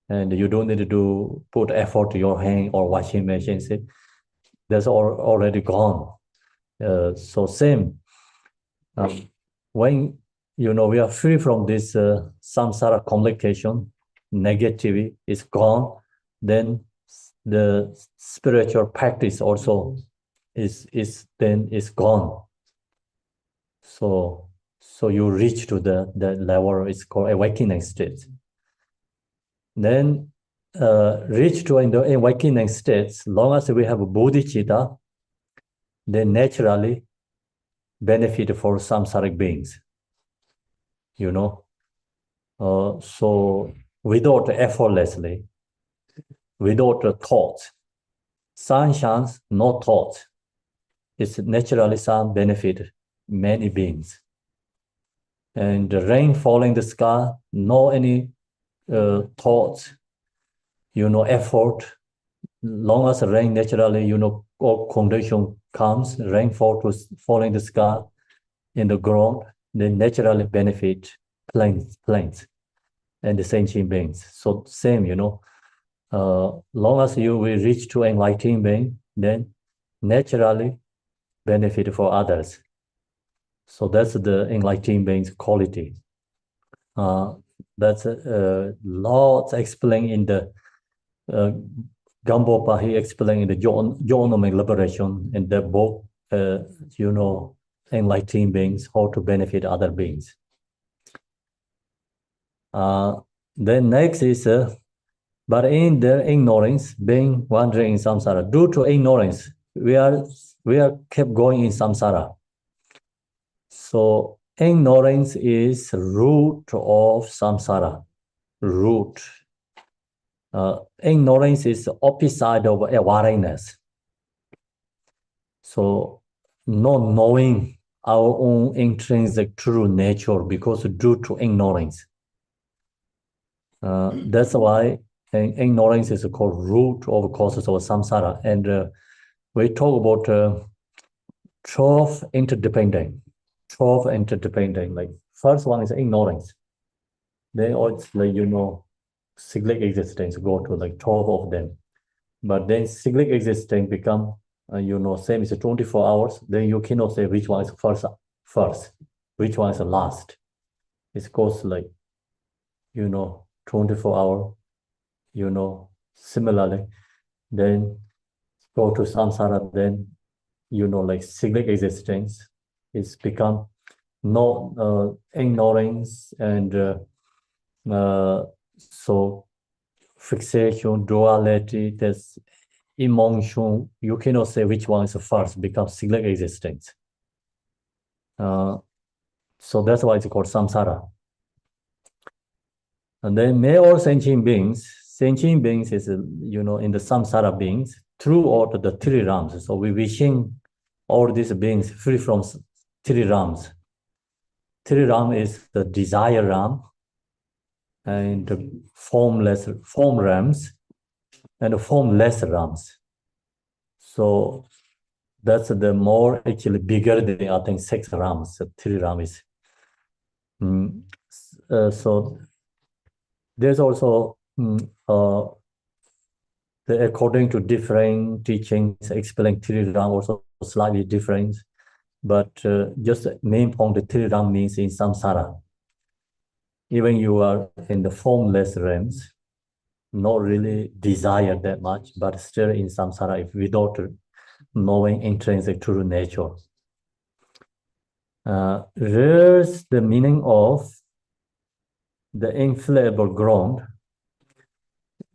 And you don't need to put effort to your hand or washing machine. See? That's already gone. So same. When we are free from this samsara complication, negativity is gone, then the spiritual practice also is gone. So you reach to the level, it's called awakening state. Then reach to in the awakening states, long as we have bodhicitta, then naturally benefit for samsaric beings. So without effortlessly, without thought, sunshine, no thought, it's naturally some benefit many beings. And the rain falling the sky, no any thoughts, effort. Long as rain naturally, all condition comes, rain falling the sky in the ground, they naturally benefit plants and the sentient beings. So same, long as you will reach to enlightened being, then naturally benefit for others. So that's the enlightened being's quality. That's lots explained in the Gambopa. He explained in the Geonomic Liberation in the book, enlightened beings, how to benefit other beings. Then next is, but in the ignorance, being wandering in samsara. Due to ignorance, we are kept going in samsara. So ignorance is root of samsara. Root. Ignorance is the opposite of awareness. So not knowing our own intrinsic true nature because due to ignorance. That's why ignorance is called root of causes of samsara. And we talk about 12 interdependent. 12 interdependent. Like first one is ignorance. Then it's like, cyclic existence, go to like 12 of them. But then cyclic existence become, same as 24 hours. Then you cannot say which one is first, which one is last. It goes like, 24 hour, similarly. Then go to samsara, then, like cyclic existence is become no ignorance and so fixation, duality, there's emotion. You cannot say which one is first, becomes cyclic existence. So that's why it's called samsara. And then may all sentient beings is, in the samsara beings, throughout the three realms. So we wishing all these beings free from three realms. Three realm is the desire realm, and the form realms, and the formless realms. So that's the more actually bigger than, I think, 6 realms. Three realms is. So there's also according to different teachings, explain three realm also slightly different. But just main point, the three realm means in samsara. Even you are in the formless realms, not really desire that much, but still in samsara, if without knowing intrinsic true nature. There's the meaning of the infallible ground.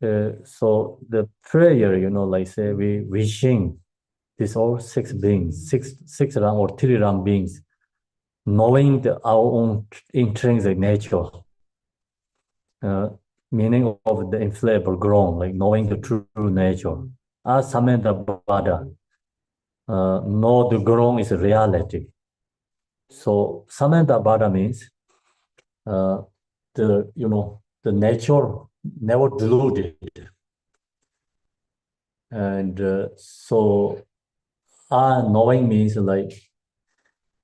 So the prayer, like say we wishing these all 6 beings, six ram or 3 ram beings, knowing our own intrinsic nature. Meaning of the infallible ground, like knowing the true nature. As Samdup, know the ground is reality. So Samdup means the nature never deluded. And so knowing means like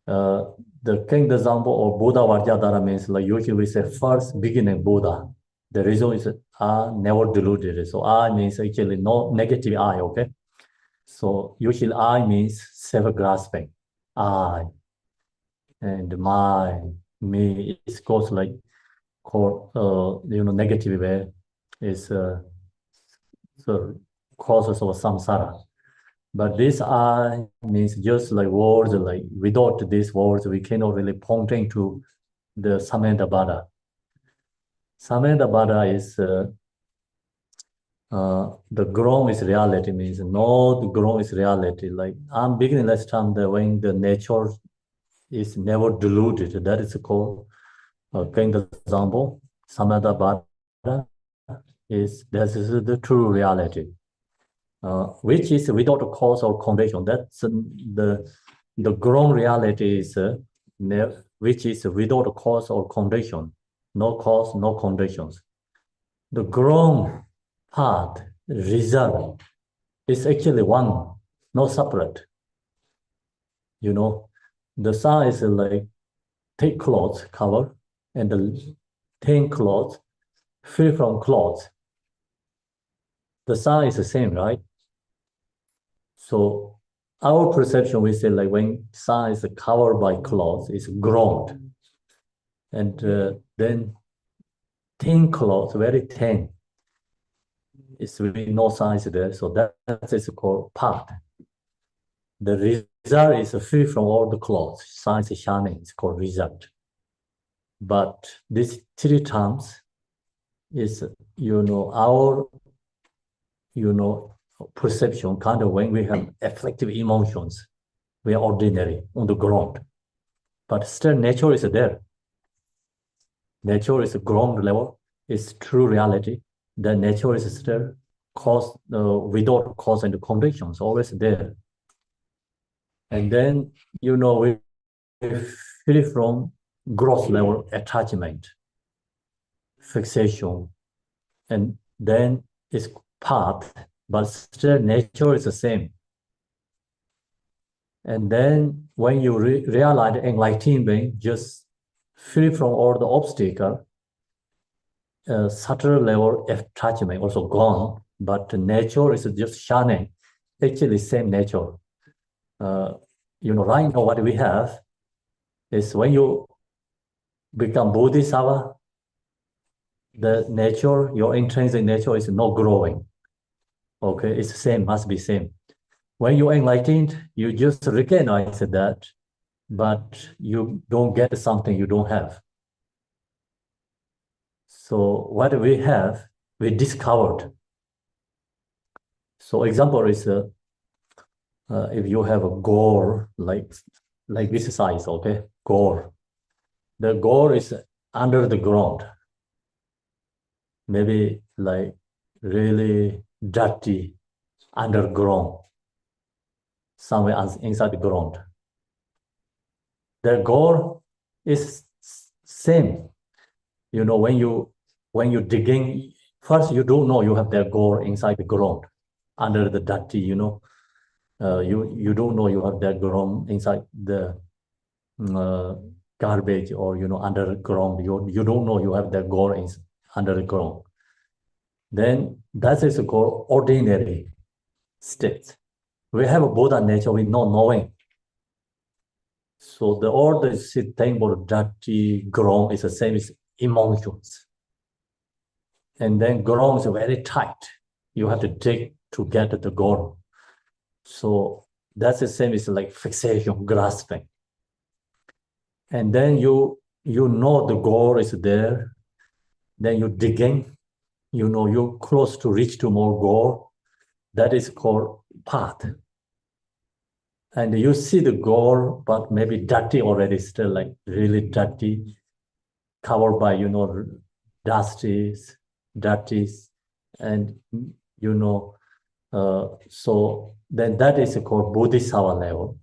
the Kuntuzangpo or Buddha Vajradhara means like usually we say first beginning Buddha. The reason is never deluded. So I means actually no negative I, okay? So usually I means self-grasping. I and my, me, it goes like negative way is the causes of samsara. But this I means just like words, like without these words, we cannot really pointing to the Samdup. Samdup is the ground is reality, means no, the ground is reality. Like I'm beginning last time that when the nature is never deluded, that is called Kuntuzangpo. Samdup is this is the true reality, which is without a cause or condition. That's the ground reality is which is without a cause or condition, no cause, no conditions. The ground path result is actually one, no separate. The sun is like thick cloth cover, and the thin cloth free from cloth. The sun is the same, right? So our perception, we say like when sun is covered by cloth, it's ground. And then thin cloth, very thin, it's really no size there. So that is called path. The result is free from all the cloth. Size is shining, it's called result. But these 3 terms, is, our, perception kind of when we have afflictive emotions, we are ordinary on the ground, but still nature is there. Nature is a ground level, it's true reality. The nature is still cause, without cause and conditions, always there. And then, we free from gross level attachment, fixation, and then it's part, but still nature is the same. And then when you realize enlightenment, just free from all the obstacle, subtle level attachment also gone, but nature is just shining, actually same nature. Right now what we have is when you become Bodhisattva, the nature, your intrinsic nature is not growing. Okay, it's the same, must be same. When you enlightened, you just recognize that, but you don't get something you don't have. So what we have, we discovered. So example is, if you have a gourd like this size, okay, gourd. The gourd is under the ground, maybe like really dirty, underground, somewhere inside the ground. The gourd is same. When you digging, first you don't know you have the gourd inside the ground, under the dirty, you don't know you have that ground inside the garbage or underground. You don't know you have that gourd under the ground. Then that is called ordinary state. We have a Buddha nature with not knowing. So the order is thing about dirty ground is the same as emotions. And then ground is very tight. You have to dig to get the gold. So that's the same as like fixation, grasping. And then you know the goal is there. Then you digging, you're close to reach to more goal. That is called path. And you see the goal, but maybe dirty already, still like really dirty, covered by, dusties, and, so then that is called Bodhisattva level.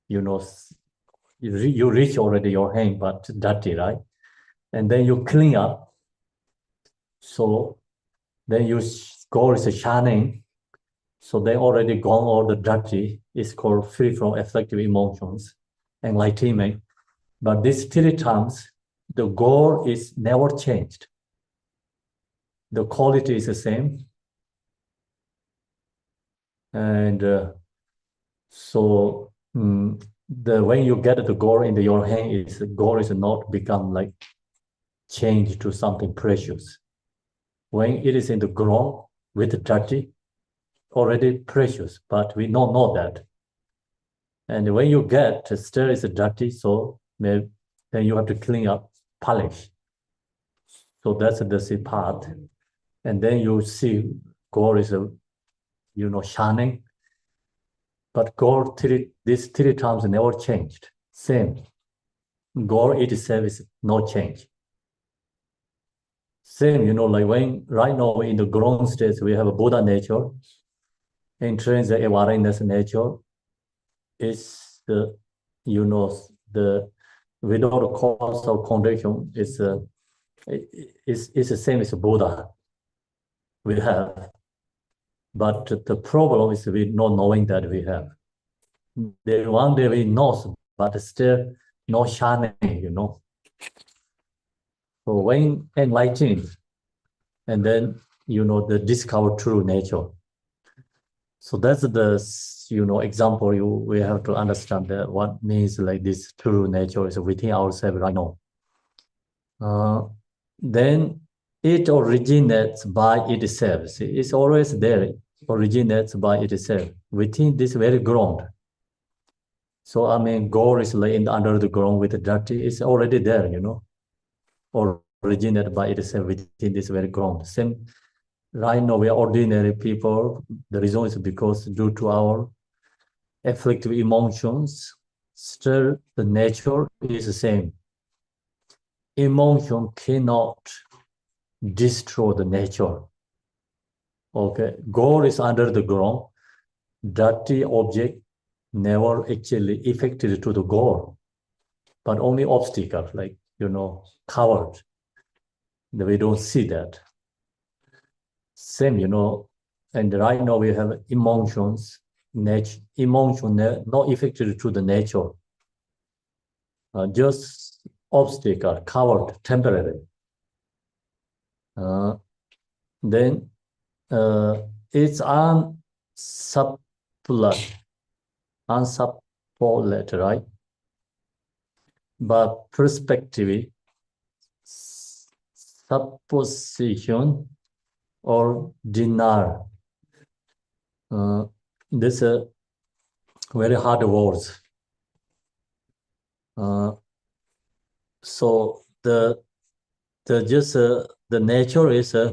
You reach already your hand, but dirty, right? And then you clean up. So then your goal is shining. So they already gone all the dirty. It's called free from afflictive emotions, enlightenment. But these 3 times, the goal is never changed. The quality is the same. And so when you get the gold in your hand, gold is not become like changed to something precious. When it is in the ground with dirty, already precious, but we don't know that. And when you get still is dirty, so then you have to clean up, polish. So that's the part. And then you see gold is shining. But gold these 3 times never changed. Same. Gold itself is no change. Same, like when right now in the grown states we have a Buddha nature, intrinsic awareness nature is the without cause or condition is the same as Buddha we have. But the problem is we not knowing that we have. One day we know, but still not shining, So when enlightened, and then, the discover true nature. So that's the, example we have to understand that what means like this true nature is within ourselves right now. Then it originates by itself. It's always there. It originates by itself within this very ground. So gold is laying under the ground with the dirty. It's already there, originated by itself within this very ground. Same, right now we are ordinary people. The reason is because due to our afflictive emotions, still the nature is the same. Emotion cannot destroy the nature. Okay, gold is under the ground. Dirty object never actually affected to the goal, but only obstacle, like, covered. We don't see that. Same, and right now we have emotions, emotion not affected to the nature, just obstacle, covered, temporary. Then it's unsupported, right? But perspective, supposition, or denial. This is very hard words. So the nature is like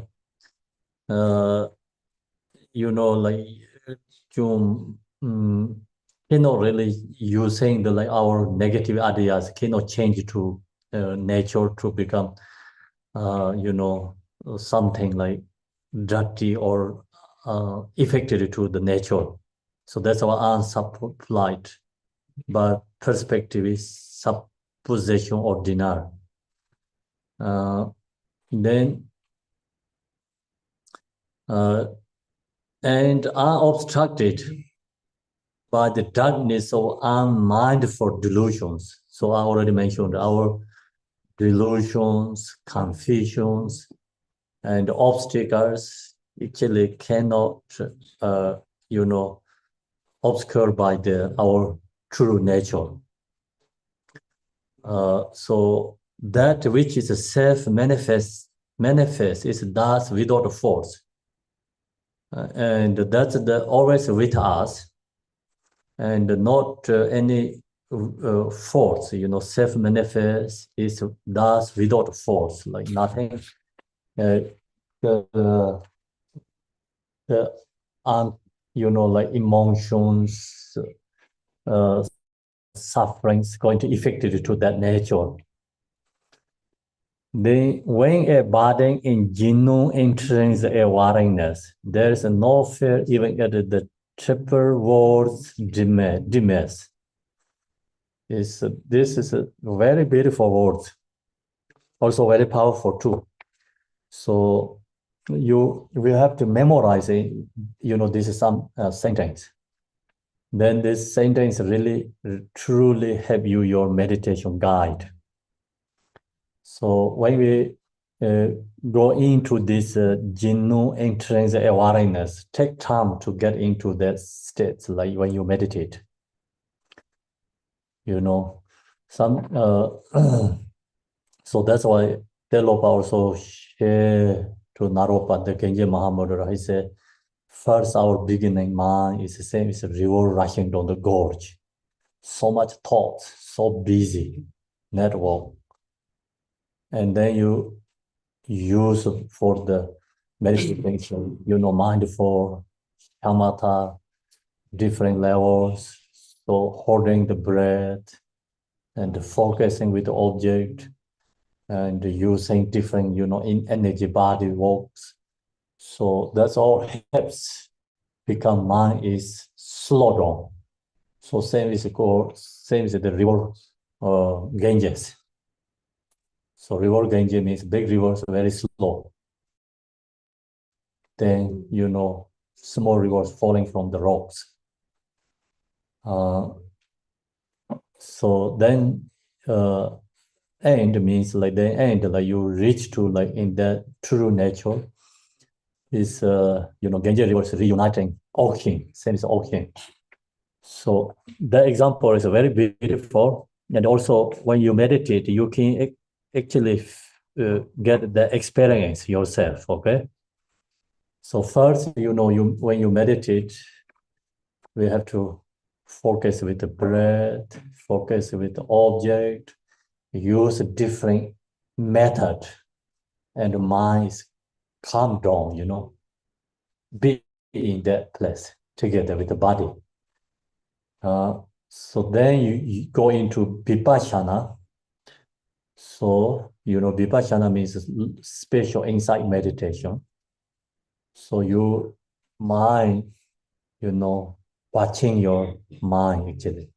cannot really using our negative ideas cannot change to nature to become something like dirty or affected to the nature. So that's our unsupplied, but perspective is supposition or denial. Then and are obstructed by the darkness of unmindful delusions. So I already mentioned our delusions, confusions, and obstacles actually cannot, obscured by our true nature. So that which is a self-manifest is thus without force. And that's always with us, and not any force, self-manifest is thus without force, like nothing. Like emotions, sufferings going to affect it to that nature. When a body in genuine entrance awareness, there is no fear even at the triple words demise. This is a very beautiful word, also very powerful too. So we have to memorize it. This is some sentence. Then this sentence really truly help you your meditation guide. So when we go into this genuine entrance awareness, take time to get into that state, like when you meditate. Some so that's why Telopa also share to Naropa, the Genji Mahamudra. He said, first our beginning mind is the same as a river rushing down the gorge. So much thought, so busy, network. And then you use for the meditation, mindful, shamatha, different levels. So holding the breath and focusing with the object and using different, in energy body works. So that's all helps become mind is slow down. So same as the river Ganges. So river Ganges means big rivers very slow. Then, small rivers falling from the rocks. So then end means like the end, like you reach to like in that true nature is, Ganges rivers reuniting ocean, same as ocean. So the example is very beautiful. And also when you meditate, you can actually get the experience yourself, okay? So first, when you meditate, we have to focus with the breath, focus with the object, use a different method and the mind is calm down, you know, be in that place together with the body. So then you go into vipassana. So, you know, vipassana means spiritual insight meditation. So your mind, you know, watching your mind actually.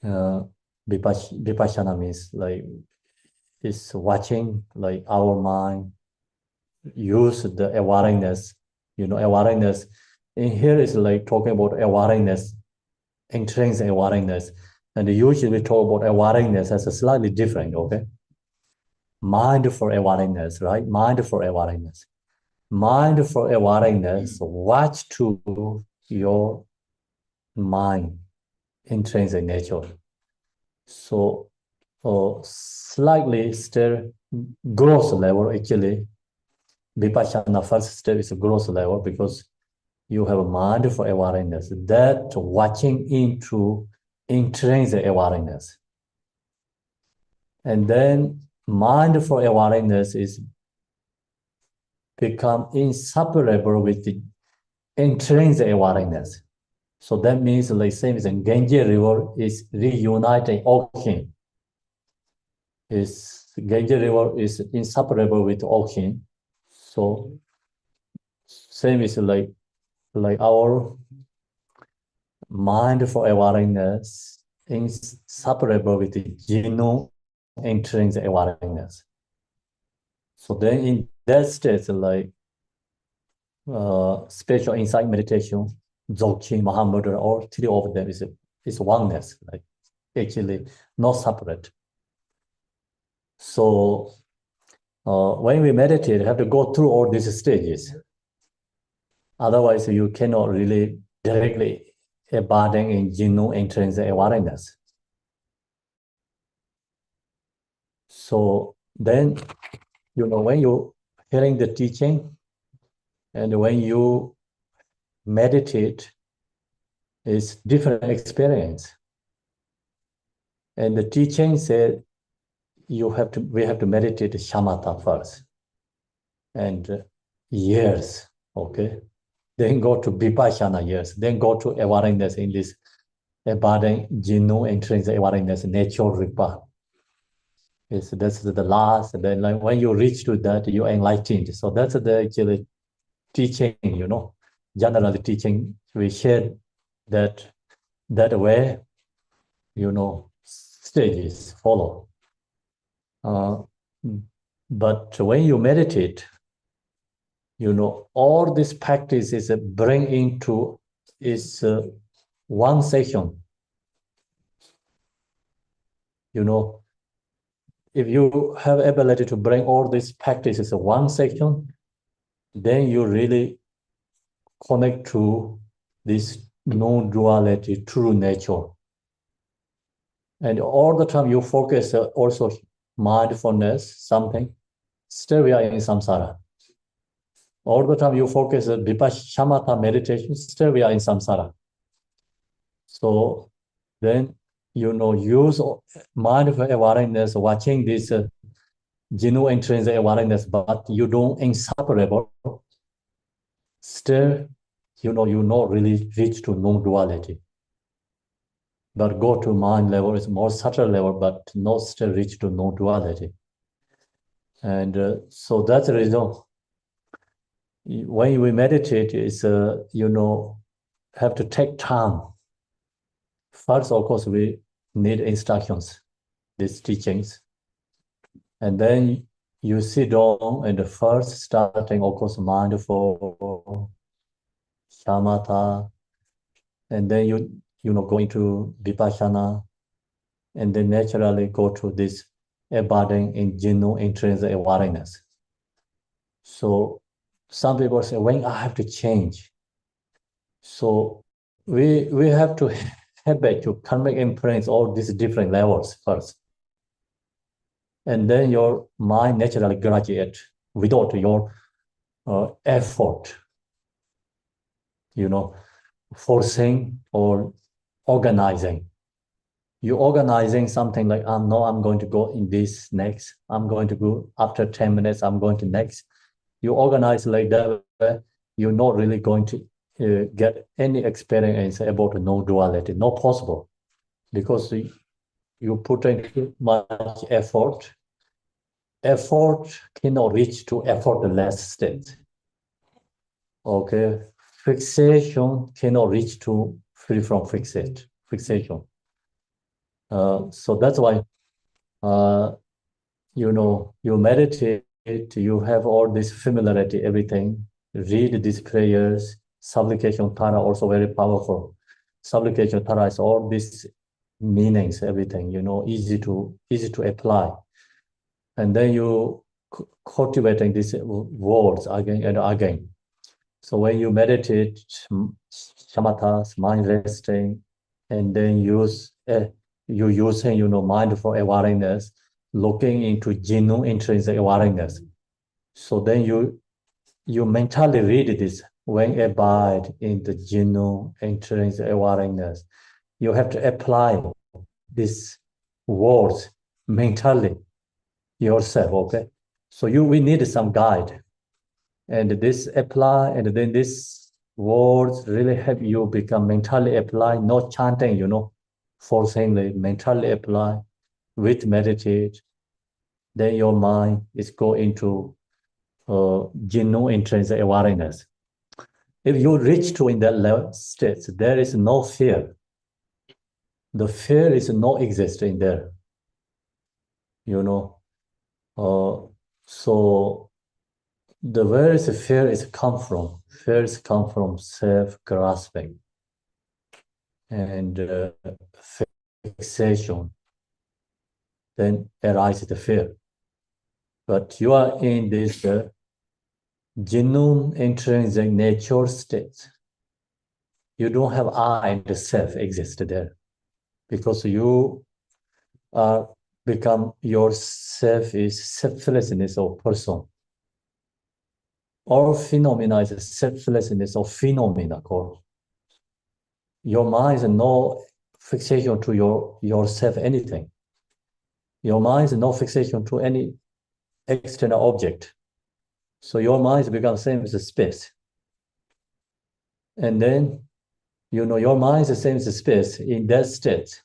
Vipassana means like it's watching like our mind use the awareness, you know, awareness. In here is like talking about awareness, intrinsic awareness. And usually we talk about awareness as a slightly different, okay? Mindful awareness, right? Mindful awareness. Mindful awareness, watch to your mind, intrinsic nature. So slightly still gross level, actually, Vipassana first step is a gross level because you have a mindful awareness that watching into intrinsic awareness. And then mindful awareness is become inseparable with the intrinsic awareness. So that means like same as in Ganges River is reuniting ocean. Ganges River is inseparable with ocean. So same is like our mindful awareness inseparable with the genome intrinsic awareness. So then in that state, like spiritual insight meditation, Dzogchen, Mahamudra, all three of them is oneness, like actually not separate. So when we meditate, you have to go through all these stages. Otherwise, you cannot really directly abiding in genome intrinsic awareness. So then, you know, when you hearing the teaching and when you meditate, it's different experience. And the teaching said we have to meditate shamatha first. And years, okay? Then go to vipassana years, then go to awareness in this abiding genome intrinsic awareness, natural ripa. That's the last, and then like when you reach to that, you're enlightened. So that's the actually teaching, you know, generally teaching, we share that way, you know, stages follow. But when you meditate, you know, all this practice is bring into is one session. You know, if you have ability to bring all these practices in one section, then you really connect to this non-duality, true nature. And all the time you focus also mindfulness, something, still we are in samsara. All the time you focus vipassana meditation, still we are in samsara. So then, you know, use mindful awareness, watching this genome intrinsic awareness, but you don't inseparable. Still, you know, you not really reach to non-duality. But go to mind level is more subtle level, but not still reach to non-duality. And so that's the reason. When we meditate, is you know, have to take time. First, of course, we need instructions, these teachings, and then you sit down and first starting, of course, mindful, shamatha, and then you know go into vipassana, and then naturally go to this abiding in genome intrinsic awareness. So some people say, when I have to change. So we have to habit to karmic imprints all these different levels first. And then your mind naturally graduate without your effort, you know, forcing or organizing. you're organizing something like, no, I'm going to go in this next. I'm going to go after 10 minutes, I'm going to next. You organize like that, you're not really going to get any experience about no duality, not possible, because you put in too much effort. Effort cannot reach to effortless state. Okay, fixation cannot reach to free from fixation. So that's why, you meditate, you have all this familiarity, everything. Read these prayers. Supplication Tara also very powerful. Supplication Tara is all these meanings, everything, easy to apply. And then you cultivating these words again and again. So when you meditate, shamatas, mind resting, and then you using, mindful awareness, looking into genuine intrinsic awareness. So then you mentally read this. When abide in the genuine intrinsic awareness, you have to apply these words mentally yourself. Okay, so we need some guide. And this apply, and then this words really help you become mentally apply, not chanting, forcingly mentally apply with meditate. Then your mind is go into genuine intrinsic awareness. If you reach to in that level state, there is no fear. The fear is not exist in there. So where is the fear is come from? Fears come from self-grasping and fixation. Then arises the fear. But you are in this genuine intrinsic nature state. You don't have I and the self exist there, because you are become yourself is selflessness of person. All phenomena is a selflessness of phenomena. Your mind is no fixation to yourself anything. Your mind is no fixation to any external object. So your mind becomes same as a space. And then, your mind is the same as a space in that state.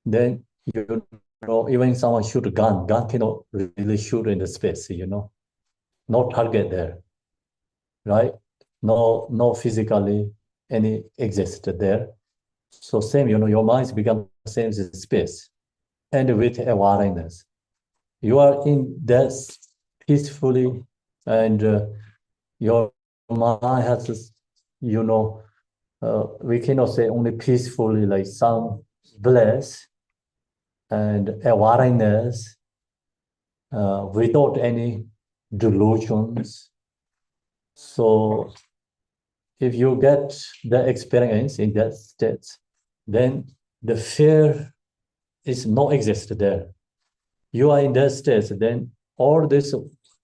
Then, even someone shoot a gun cannot really shoot in the space, no target there, right? No physically any exist there. So same, your mind becomes same as space. And with awareness, you are in that peacefully, and your mind has this, we cannot say only peacefully, like some bliss and awareness without any delusions. So if you get the experience in that state, then the fear is not exist there. You are in that state, then all this,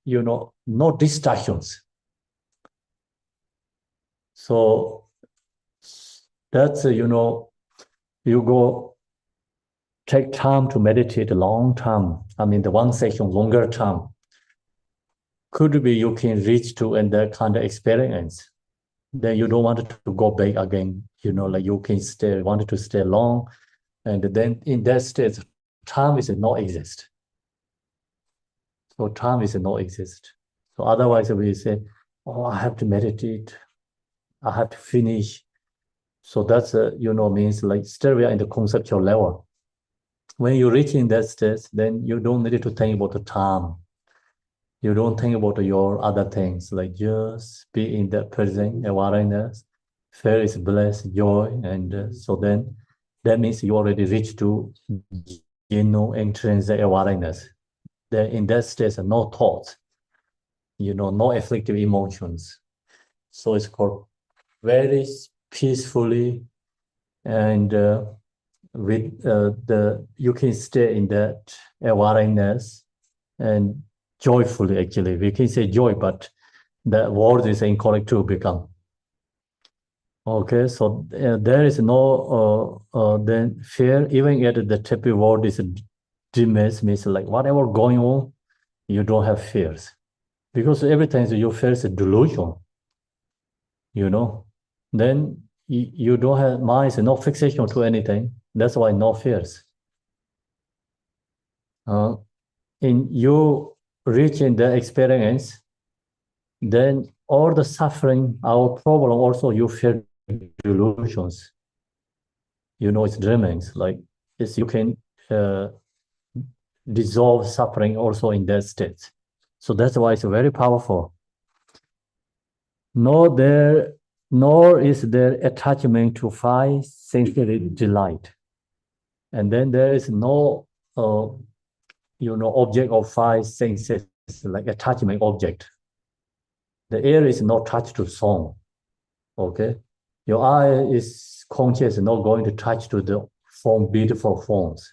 no distractions. So that's, you go take time to meditate a long time. I mean, the one session, longer time. Could be you can reach to and that kind of experience. Then you don't want to go back again, like you can wanted to stay long. And then in that state, time is not exist. So time is not exist. So otherwise we say, oh, I have to meditate. I have to finish. So that's, means like still we are in the conceptual level. When you reach in that state, then you don't need to think about the time. You don't think about your other things, like just be in that present awareness. Fear is bliss, joy, and so then that means you already reached to intrinsic awareness. Then in that state, no thoughts, no afflictive emotions. So it's called very peacefully, and with you can stay in that awareness and joyfully. Actually, we can say joy, but the word is incorrect to become. Okay, so there is no then fear, even at the Tepi word is dimness, means like whatever going on, you don't have fears. Because every time you face a delusion, then you don't have mind, is no fixation to anything. That's why no fears. In you reaching the experience, then all the suffering, our problem also you feel delusions. It's dreamings. Like yes, you can dissolve suffering also in that state. So that's why it's very powerful. Nor is there attachment to five sensory delight. And then there is no object of five senses, like attachment object. The ear is not touched to sound. Okay, your eye is conscious, not going to touch to the form, beautiful forms.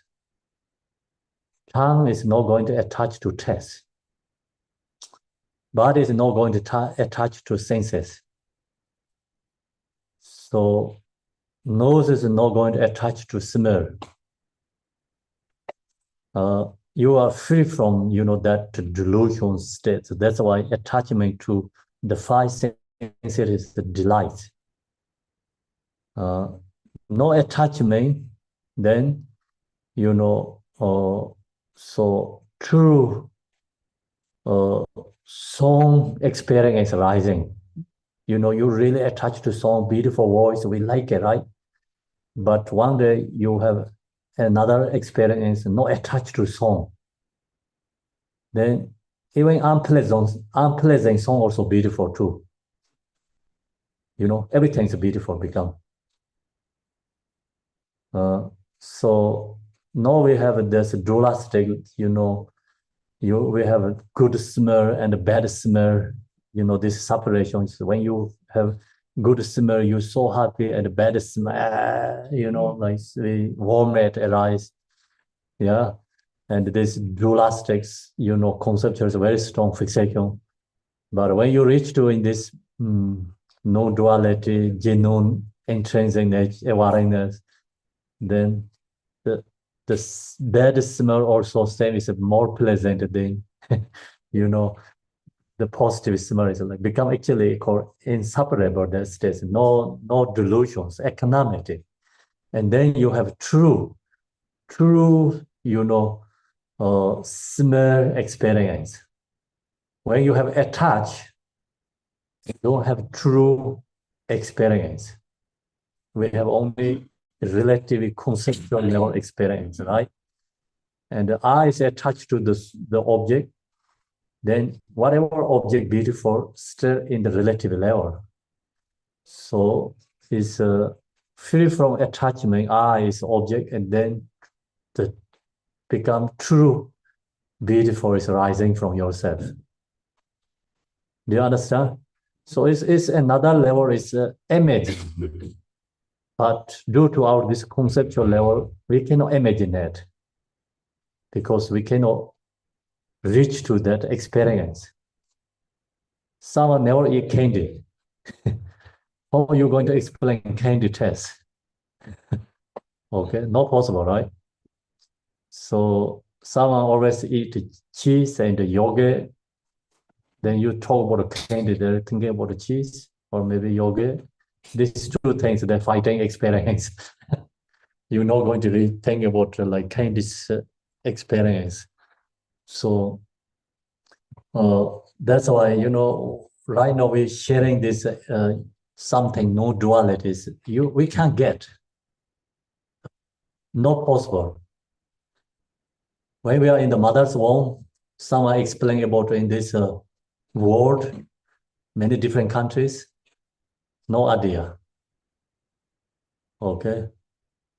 Tongue is not going to attach to taste. Body is not going to attach to senses. So nose is not going to attach to smell. You are free from, that delusion state. So that's why attachment to the five senses is the delight. No attachment, then, so true song experience rising. You really attach to song, beautiful voice, we like it, right? But one day you have another experience, not attached to song. Then even unpleasant song also beautiful too. Everything's beautiful become. So now we have this dualistic, we have a good smell and a bad smell, this separation. So when you have good smell, you're so happy, and bad smell, like the vomit arise. Yeah. And this dualistics, conceptual is a very strong fixation. But when you reach to in this no duality, genuine intrinsic awareness, then the bad smell also same is more pleasant than the positive smell is like become actually called inseparable. That states no delusions, equanimity, and then you have true smell experience. When you have attached, you don't have true experience. We have only relatively conceptual level experience, right? And the eye is attached to the object, then whatever object beautiful still in the relative level. So it's free from attachment, eye is object, and then the become true beautiful is rising from yourself. Do you understand? So it's another level, it's image. But due to our this conceptual level, we cannot imagine that because we cannot reach to that experience. Someone never eat candy. How are you going to explain candy taste? Okay, not possible, right? So someone always eat cheese and yogurt. Then you talk about candy, they're thinking about the cheese or maybe yogurt. These two things, they're fighting experience. You're not going to really think about like candy's experience. So that's why, right now we're sharing this something, no dualities. We can't get. Not possible. When we are in the mother's womb, someone explained about in this world, many different countries, no idea. Okay.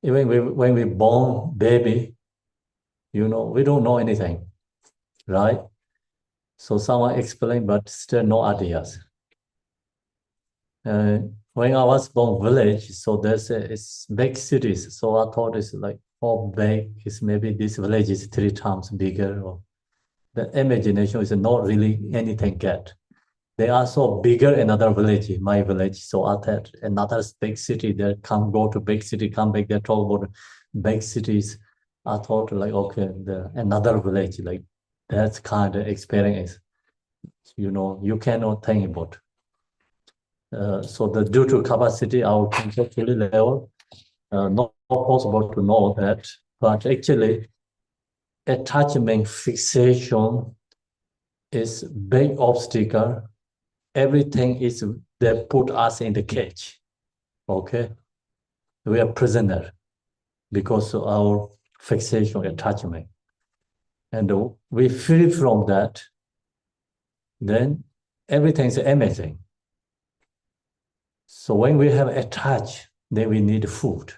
Even when we born baby, we don't know anything, right? So someone explained, but still no ideas. When I was born village, so there's it's big cities. So I thought it's like, big is maybe this village is 3 times bigger. Or the imagination is not really anything get. They are so bigger another village, my village. So after another big city, they come go to big city, come back, they talk about big cities. I thought like, okay, another village, like that's kind of experience. You cannot think about. So due to capacity, our conceptual level, not possible to know that, but actually attachment fixation is big obstacle. Everything is they put us in the cage. Okay, we are prisoner because of our fixation attachment, and we free from that. Then everything is amazing. So when we have attached, then we need food.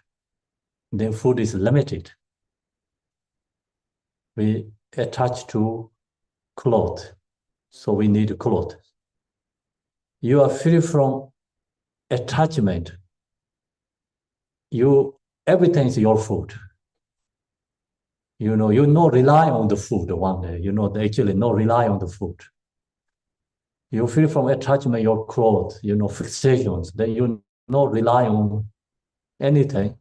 Then food is limited. We attach to cloth, so we need cloth. You are free from attachment. Everything is your food. You not rely on the food one day. Actually not rely on the food. You free from attachment, your clothes, fixations. Then you not rely on anything.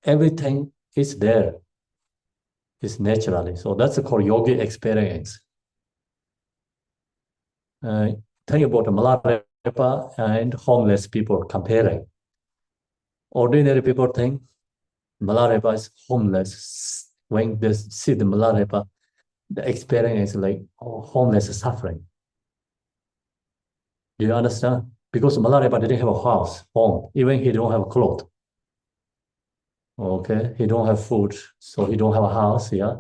Everything is there. It's naturally. So that's called yogi experience. Think about Malarepa and homeless people comparing. Ordinary people think Malarepa is homeless. When they see the Malarepa, the experience is like homeless suffering. Do you understand? Because Malarepa didn't have a house, home. Even he don't have clothes. Okay, he don't have food, so he don't have a house. Yeah,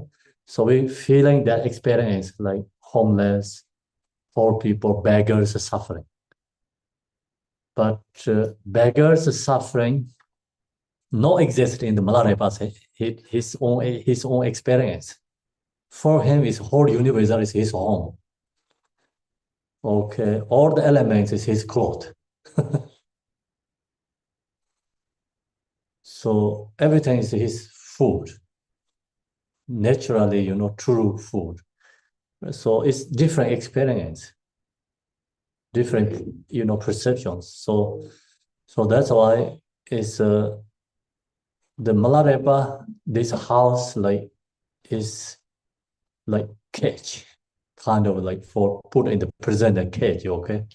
so we feeling that experience like homeless, poor people, beggars suffering. But beggars suffering not exist in the Malarepa's his own experience. For him, his whole universe is his home. Okay, all the elements is his cloth. So everything is his food. Naturally, true food. So it's different experience, different, perceptions. So that's why it's the Malarepa, this house is like cage, kind of like for put in the prison cage. Okay,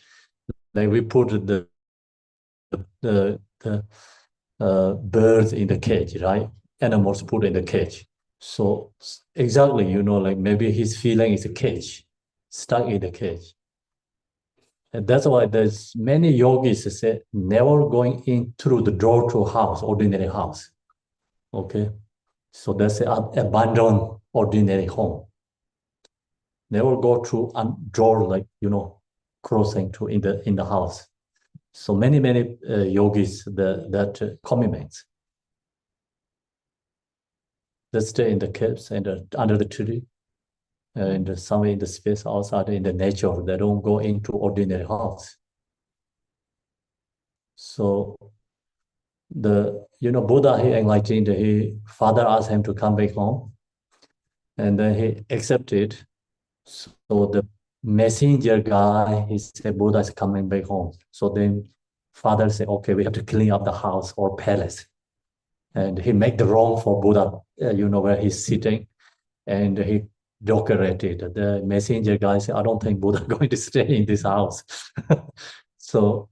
like we put the birds in the cage, right? Animals put in the cage. So exactly, like maybe his feeling is a cage, stuck in the cage. And that's why there's many yogis say never going in through the door to house, ordinary house. Okay, so that's abandon ordinary home. Never go through a door like crossing to in the house. So many yogis that commitments. They stay in the caves and under the tree, and somewhere in the space outside in the nature. They don't go into ordinary house. So Buddha, he enlightened. Father asked him to come back home, and then he accepted. So the messenger guy, he said Buddha is coming back home. So then father said, okay, we have to clean up the house or palace. And he made the room for Buddha, where he's sitting, and he decorated. The messenger guy said, I don't think Buddha is going to stay in this house. So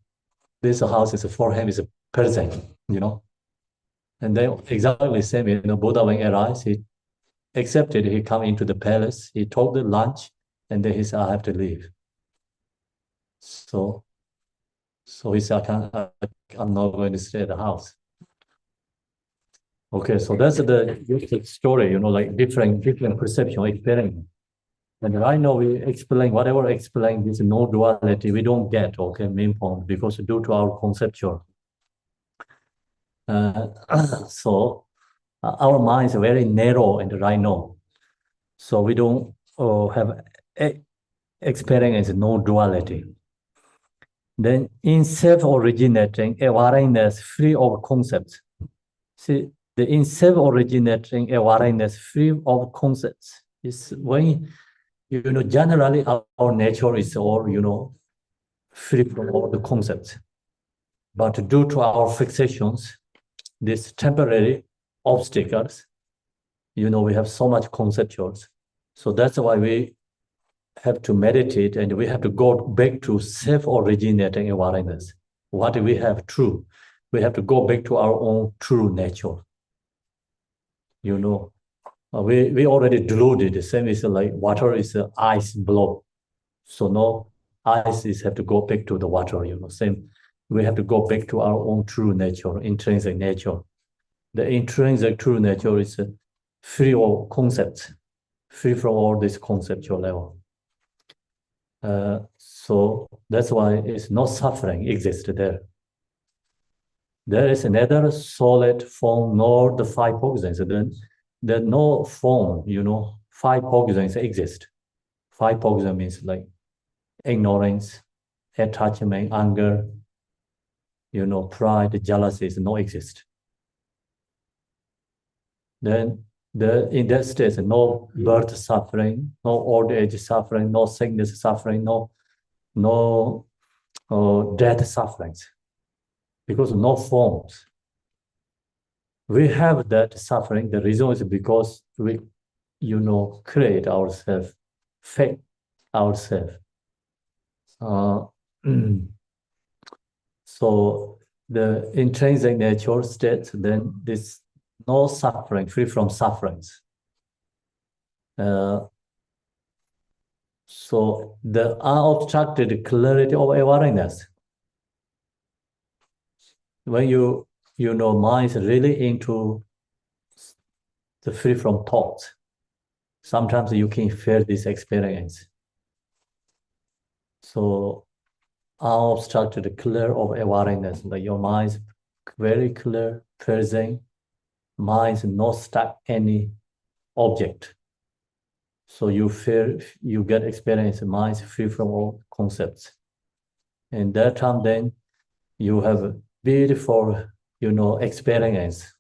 this house is for him is a present, And then exactly the same, Buddha when he arrives, he accepted, he come into the palace, he took the lunch, and then he said, I have to leave. So he said, I'm not going to stay at the house. Okay, so that's the story, like different perception, experience. And right now we explain, whatever explain this no duality, we don't get, okay, main point, because due to our conceptual. So our mind is very narrow and right now. So we don't have experience no duality. Then in self-originating awareness free of concepts. See, the in self-originating awareness free of concepts is when, generally our nature is all, free from all the concepts. But due to our fixations, these temporary obstacles, we have so much conceptuals. So that's why we have to meditate and we have to go back to self-originating awareness. What we have true, we have to go back to our own true nature. We already deluded. The same is like water is ice block. So no ice is have to go back to the water. Same. We have to go back to our own true nature, intrinsic nature. The intrinsic true nature is free of concepts, free from all this conceptual level. So that's why it's no suffering exists there. There is neither solid form nor the five poisons. Then there's no form, five poisons exist. Five poisons means like ignorance, attachment, anger, pride, jealousy is no exist. Then in that state, no birth suffering, no old age suffering, no sickness suffering, no death sufferings, because no forms. We have that suffering. The reason is because we, create ourselves, fake ourselves. So the intrinsic nature state, then this no suffering, free from sufferings. So the unobstructed clarity of awareness. When mind is really into the free from thoughts, sometimes you can feel this experience. So unobstructed clear of awareness, like your mind is very clear, present, mind is not stuck any object. So you feel, you get experience, mind is free from all concepts. And that time then you have a beautiful, experience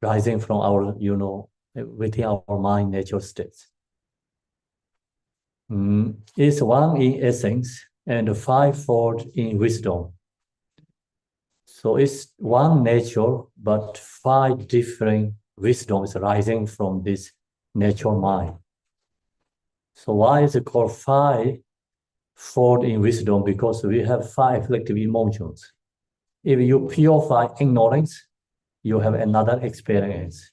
rising from our, within our mind nature states. It's one in essence and fivefold in wisdom. So it's one nature, but five different wisdoms rising from this nature mind. So why is it called fivefold in wisdom? Because we have five afflictive emotions. If you purify ignorance, you have another experience.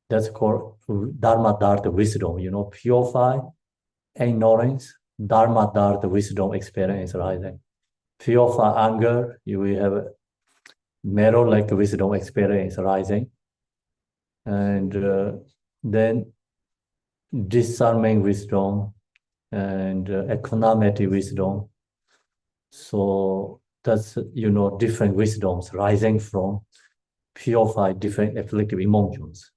That's called Dharma Dharma wisdom. Purify ignorance, Dharma Dharma wisdom experience rising. Purify anger, you will have mirror-like wisdom experience rising. And then discerning wisdom and equanimity wisdom. So that's, different wisdoms rising from purify different afflictive emotions.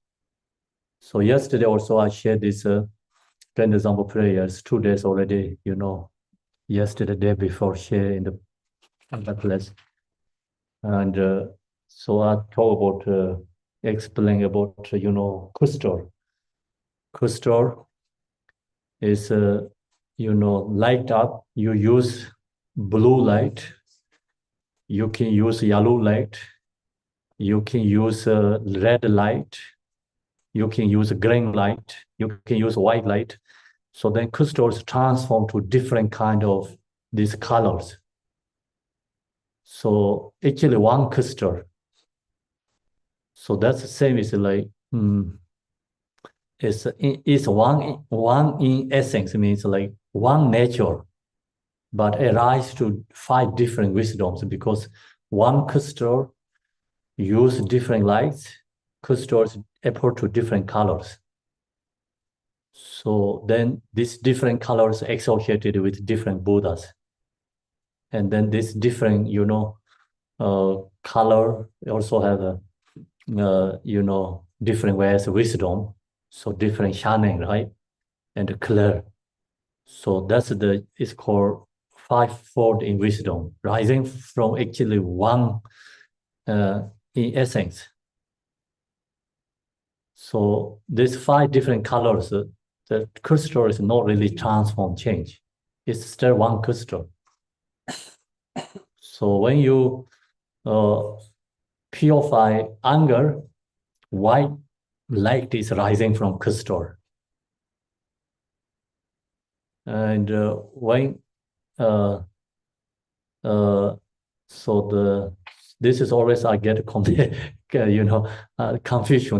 So yesterday also I shared this Kuntuzangpo prayers, 2 days already, yesterday, day before share in the place. And so I talk about, explain about, crystal. Crystal is, light up. You use blue light. You can use yellow light. You can use red light. You can use green light. You can use white light. So then crystals transform to different kind of these colors. So actually one crystal. So that's the same as like, it's one in essence, means like one nature, but arise to five different wisdoms, because one crystal use different lights, crystals appear to different colors. So then these different colors associated with different Buddhas. And then this different, color also have a, different ways of wisdom. So different shining, right? And clear. So that's it's called fivefold in wisdom, rising from actually one in essence. So these five different colors, the crystal is not really transform, change. It's still one crystal. So when you purify anger, white light is rising from crystal. And when so this is always I get confusion.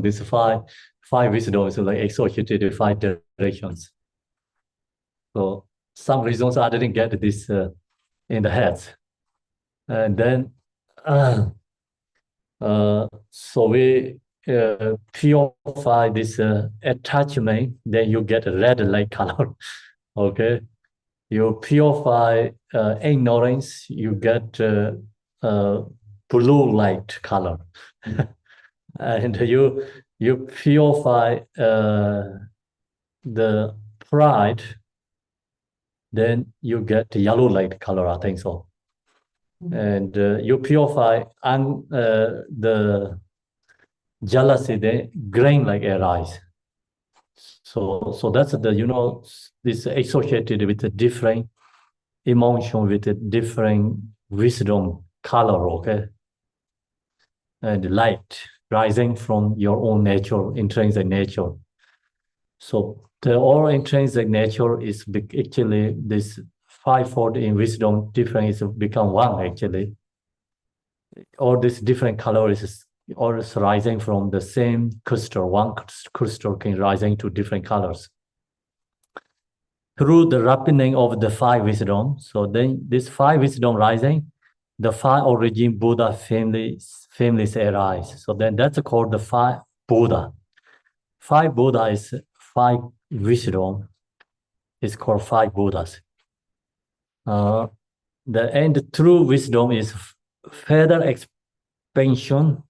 This five wisdom is like associated with five directions. So some reasons I didn't get this in the head, and then so we purify this attachment. Then you get a red light color. Okay, you purify ignorance. You get blue light color, and you purify the pride, then you get yellow light color, I think so. And you purify the jealousy, then green like arise. So that's this associated with a different emotion, with a different wisdom color, okay? And light rising from your own nature, intrinsic nature. So the all intrinsic nature is actually this fivefold in wisdom different is become one actually. All this different color is always rising from the same crystal. One crystal can rising to different colors. Through the ripening of the five wisdom, so then this five wisdom rising, the five origin Buddha families arise. So then that's called the five Buddha. Five Buddha is five wisdom. It's called five Buddhas. The true wisdom is further expansion,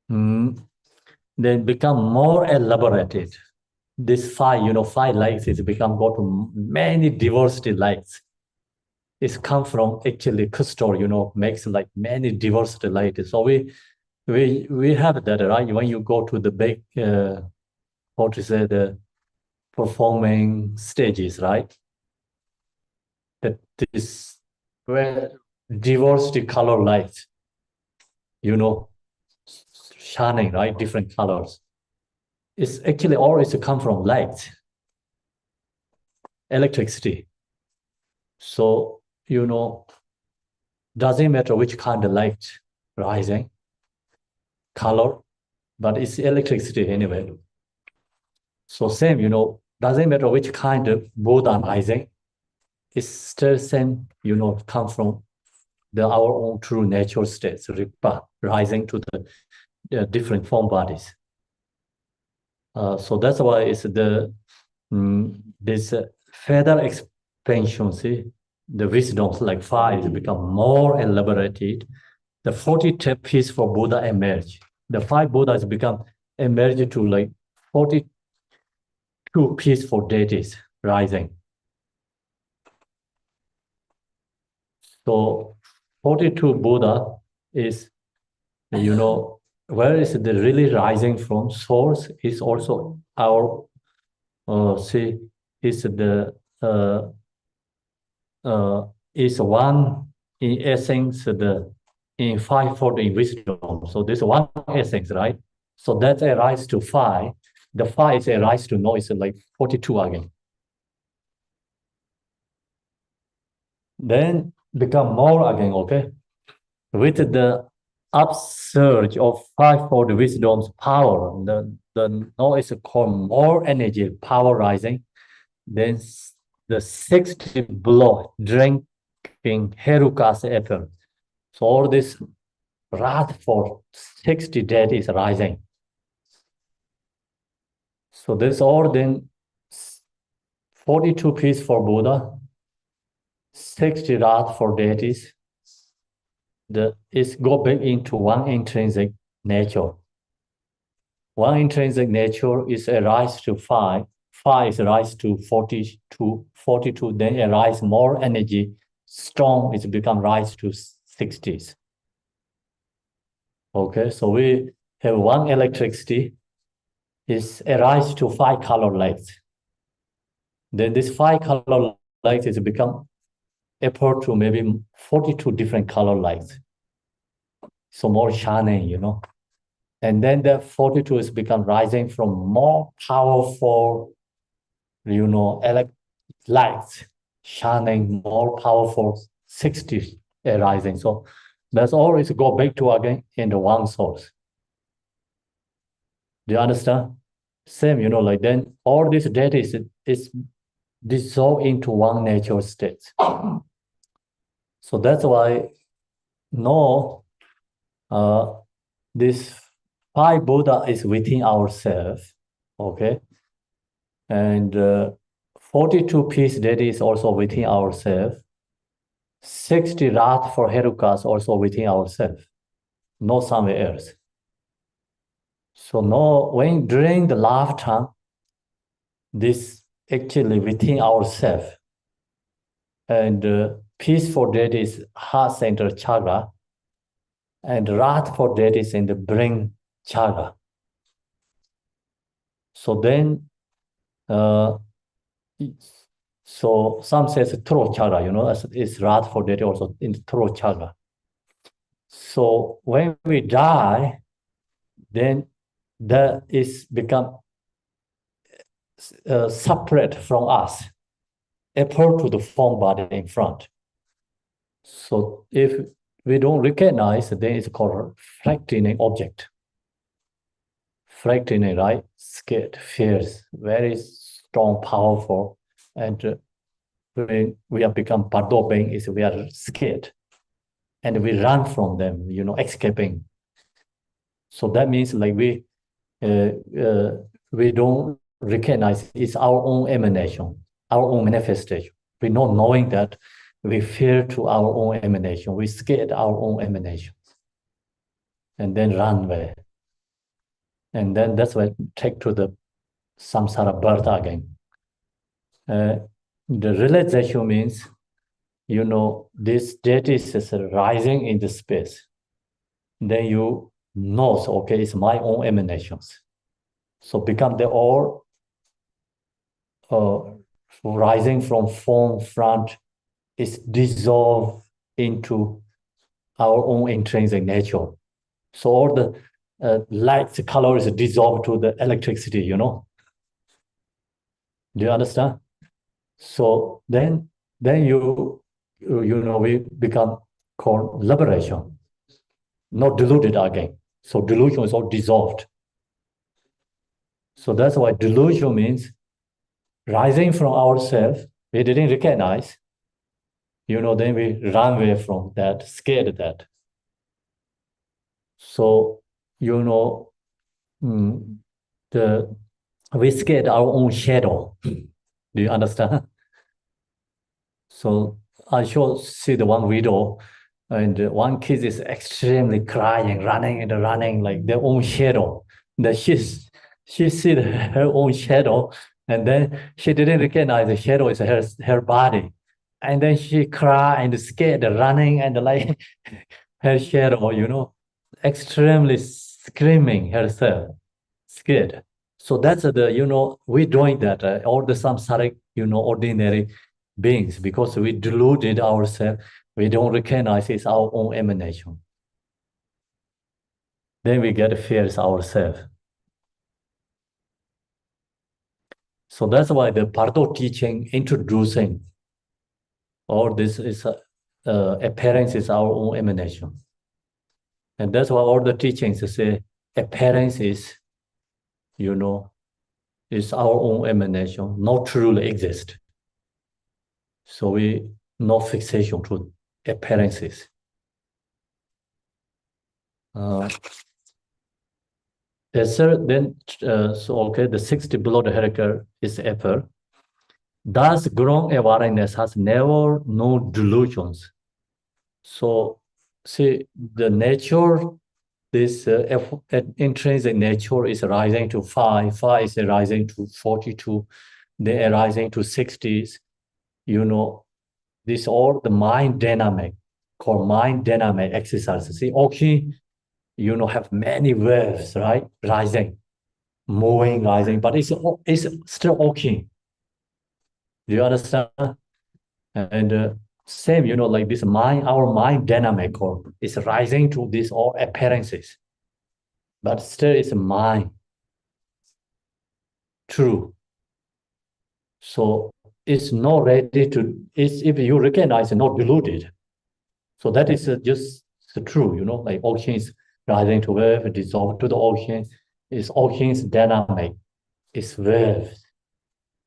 then become more elaborated. This five lights is become go to many diversity lights. It's come from actually crystal, makes like many diversity lights. So we have that, right? When you go to the big, the performing stages, right? That this where diversity color lights, shining, right? Different colors. It's actually always come from light, electricity. So, doesn't matter which kind of light rising, color, but it's electricity anyway. So same, doesn't matter which kind of Buddha rising, it's still same, come from our own true natural states, Ripa, rising to the different form bodies. So that's why it's this further expansion, see, the wisdoms like five become more elaborated. The 40 piece for Buddha emerge. The five Buddhas become emerged to like 42 peaceful deities rising. So 42 Buddha is, where is the really rising from? Source is also our, is the, is one in essence, in fivefold in wisdom. So there's one essence, right? So that's a rise to five. The five is a rise to no, it's like 42 again. Then become more again, okay? With the upsurge of fivefold wisdom's power, the no is called more energy, power rising. Then the 60 blow drinking Heruka's apple. So all this wrath for 60 dead is rising. So this all then 42 peace for Buddha, 60 wrath for deities. It's go back into one intrinsic nature. One intrinsic nature is a rise to five. Five is a rise to 42. 42 then a rise more energy. Strong is become rise to 60s. Okay, so we have one electricity is a rise to five color lights. Then this five color lights is become equal to maybe 42 different color lights. So more shining, And then the 42 is become rising from more powerful, lights, shining more powerful 60 rising. So that's always go back to again in the one source. Do you understand? Same, like then all this data is dissolved into one natural state. So that's why this five Buddha is within ourselves, okay? And 42 piece that is also within ourselves. 60 Rath for Herukas also within ourselves, not somewhere else. So when during the lifetime, this actually within ourselves, and peace for that is heart center chakra, and wrath for that is in the brain chakra. So then, so some says throat chakra, is wrath for that also in the throat chakra. So when we die, then that is become separate from us, apart to the form body in front. So if we don't recognize, then it's called fractioning object. Fractioning, right? Scared, fears, very strong, powerful, and when we have become Pardobing, is we are scared, and we run from them, escaping. So that means like we don't recognize it's our own emanation, our own manifestation. We not knowing that we fear to our own emanation, we scared our own emanation, and then run away. And then that's why take to the samsara birth again. The realization means, this deity is rising in the space. Then you know, so, okay, it's my own emanations. So become the all rising from form front is dissolved into our own intrinsic nature. So all the light, the color is dissolved to the electricity, Do you understand? So then we become called liberation, not deluded again. So delusion is all dissolved. So that's why delusion means rising from ourselves. We didn't recognize, then we run away from that, scared that. So, we scared our own shadow. Do you understand? So I should see the one video, and one kid is extremely crying, running like their own shadow. That she see her own shadow, and then she didn't recognize the shadow is her body, and then she cry and scared, running and like her shadow, extremely screaming herself, scared. So that's we're doing that, all the samsaric, ordinary beings, because we deluded ourselves, we don't recognize it's our own emanation. Then we get fears ourselves. So that's why the Pardo teaching introducing all this is appearance is our own emanation. And that's why all the teachings say appearance is, is our own emanation, not truly exist. So we no fixation to appearances. Then the 60 below the hierarchy is upper. Thus, grown awareness has never no delusions. So, see, the nature, this intrinsic nature is rising to 5 is rising to 42, they are rising to 60s. This all the mind dynamic, called mind dynamic exercises. See, okay, have many waves, right? Rising, moving, rising, but it's still okay. Do you understand? And Same, like this mind, our mind dynamic or is rising to these all appearances, but still it's mind true. So it's not ready to, it's if you recognize not deluded. So that is just true, like oceans rising to wave, dissolve to the ocean. It's oceans dynamic, it's waves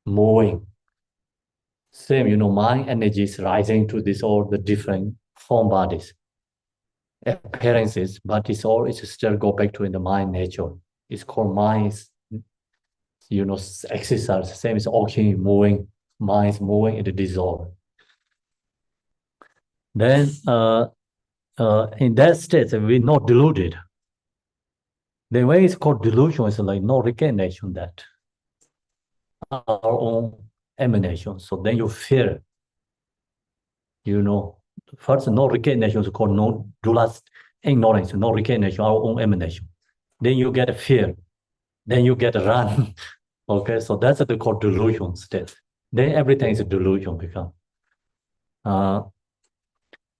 moving. Same, mind energy is rising to this all the different form bodies, appearances, but it's still go back to in the mind nature. It's called minds, exercise. Same as ocean moving, minds moving, it dissolve. Then in that state, we're not deluded. The way it's called delusion is like no recognition that our own emanation. So then you fear, first no recognition is called no dulas ignorance, no recognition, our own emanation. Then you get fear, then you get run. Okay, so that's the called delusion state. Then everything is a delusion become.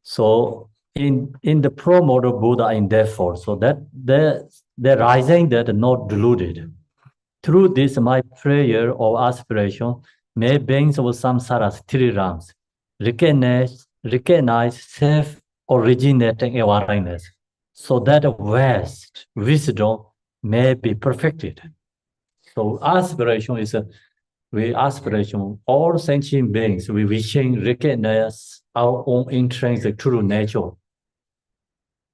So in the pro-model Buddha in therefore, so that they're rising that not deluded. Through this, my prayer or aspiration may beings of samsara's three realms recognize self-originating awareness, so that vast wisdom may be perfected. So aspiration is all sentient beings, we wishing recognize our own intrinsic true nature.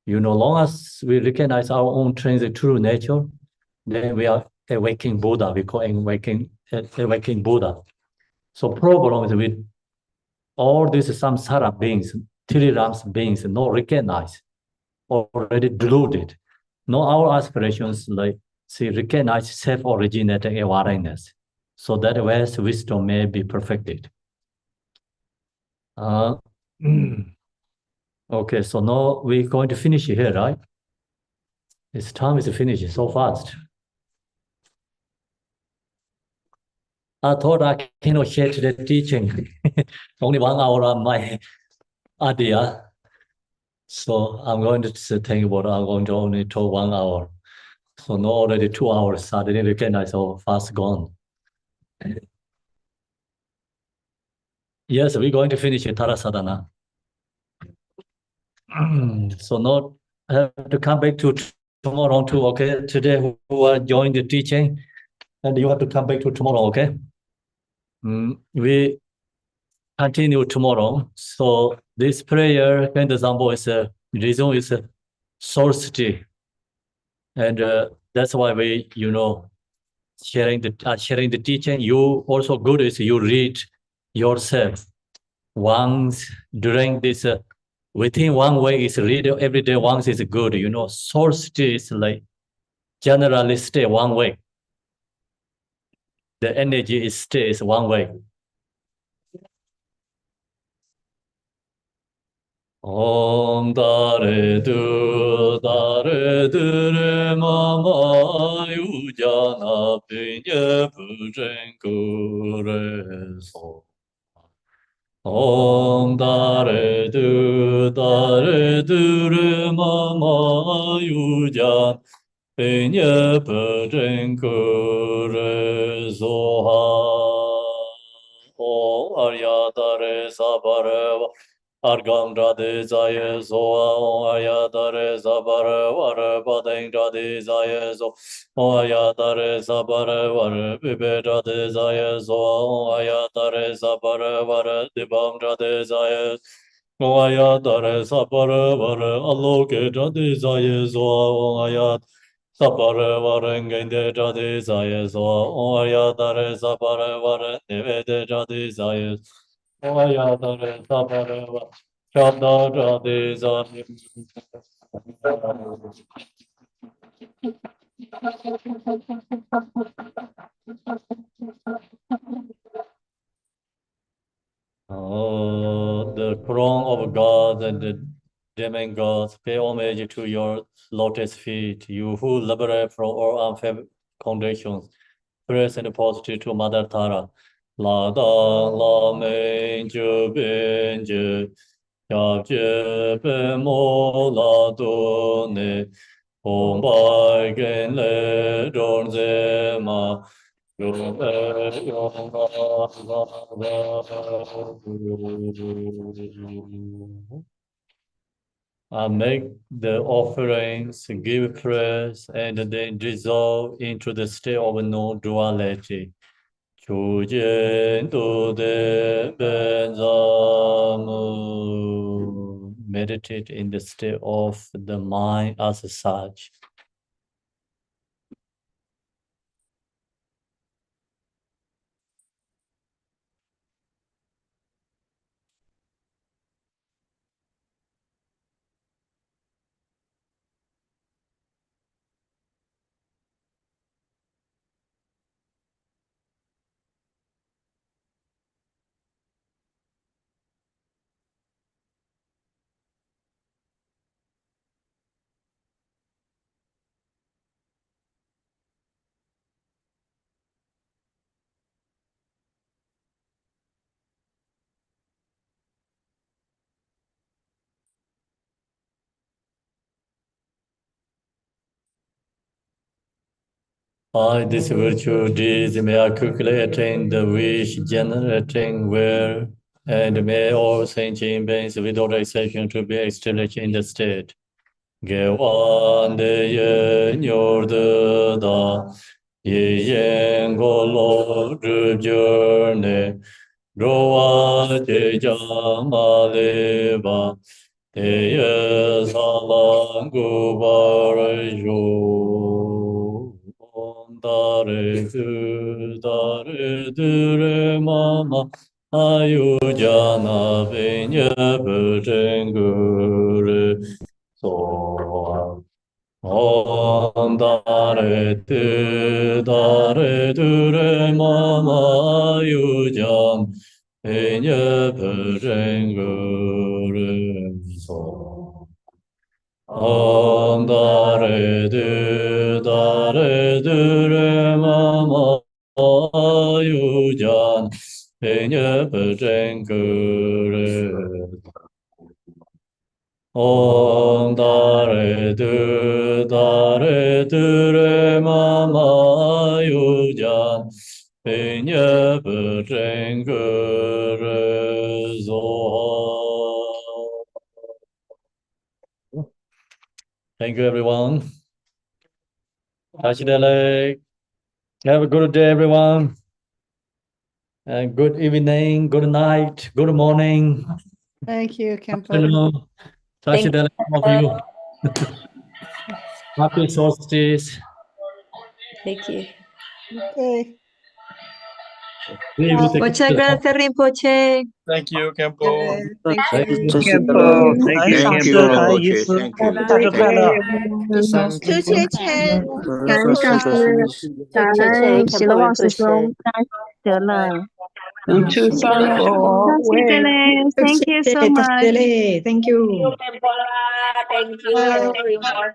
Long as we recognize our own intrinsic true nature, then we are awakening Buddha. We call awakening Buddha. So problem is with all these samsara beings, three realms beings, not recognized, already deluded. No, our aspirations like recognize self-originating awareness, so that vast wisdom may be perfected. Okay, so now we're going to finish here, right? This time is finished so fast. I thought I cannot share the teaching. Only 1 hour on my idea. So I'm going to think about I'm going to only talk 1 hour. So now already 2 hours. I didn't recognize how fast gone. Yes, we're going to finish Tara Sadhana. So now I have to come back to tomorrow too, okay? Today who are joined the teaching, and you have to come back to tomorrow, okay? We continue tomorrow. So this prayer, Kuntuzangpo is a reason is a solstice, and that's why we, sharing the teaching. You also good is you read yourself once during this. Within 1 week is read every day once is good. Solstice is like generally stay 1 week. The energy is stays 1 week. Om dare du re mama yu jana pinye pujen kure so. Om dare du re mama yu jana pinye pujen kure so ha. Om arya dare sabare Argam Rade Zaya Zoa Ayadare Zabare Vare Badeng Rade Zaya Zo Ayadare Zabare Vare Bibe Rade Zaya Zoa Ayadare Zabare Vare Dibam Rade Zaya Ayadare Zabare Vare Aloke Rade Zaya Zoa Ayad Sabare Vare Ngende Rade Zaya Zoa Ayadare Zabare Vare Nivede Rade Zaya Ayadare Sabare Vare the throne of God and the demon gods, pay homage to your lotus feet, you who liberate from all unfair conditions. Praise and positive to Mother Tara. La da la men ju ben je, ya je ben mo la do ne, hong bai gen le zhong ze ma, yong e yong make the offerings, give prayers, and then dissolve into the state of non-duality. Meditate in the state of the mind as such. By this virtue, deeds may quickly attain the wish, generating will, and may all sentient beings without exception to be established in the state. Gewan de yen yor de da, ye yen go lo ne, roa de jama le ba, te ye salang gu bar jo. Dare du re mama, ayu jana benya bujengure. So Om dare du re mama yujan enye pejengure so. Om dare du re mama yujan enye pejengure. Om dare du re mama yujan penye beren gure zo. Thank you, everyone. Ashidele. Have a good day, everyone. And good evening, good night, good morning. Thank you, Khenpo. Afternoon. Thank you. Ashidele, all of you. Happy solstice. Thank you. Okay. Muchas gracias, Rinpoche. Thank you, Khenpo. Thank Thank you. you. Khenpo. Thank you, Thank you, Rinpoche. Thank you. Thank you. 谢谢钱，感天父老师，感恩喜乐旺师兄，大德了。Kuntuzangpo. Thank you so much. Thank you. Thank you. Bye. Thank you, everyone.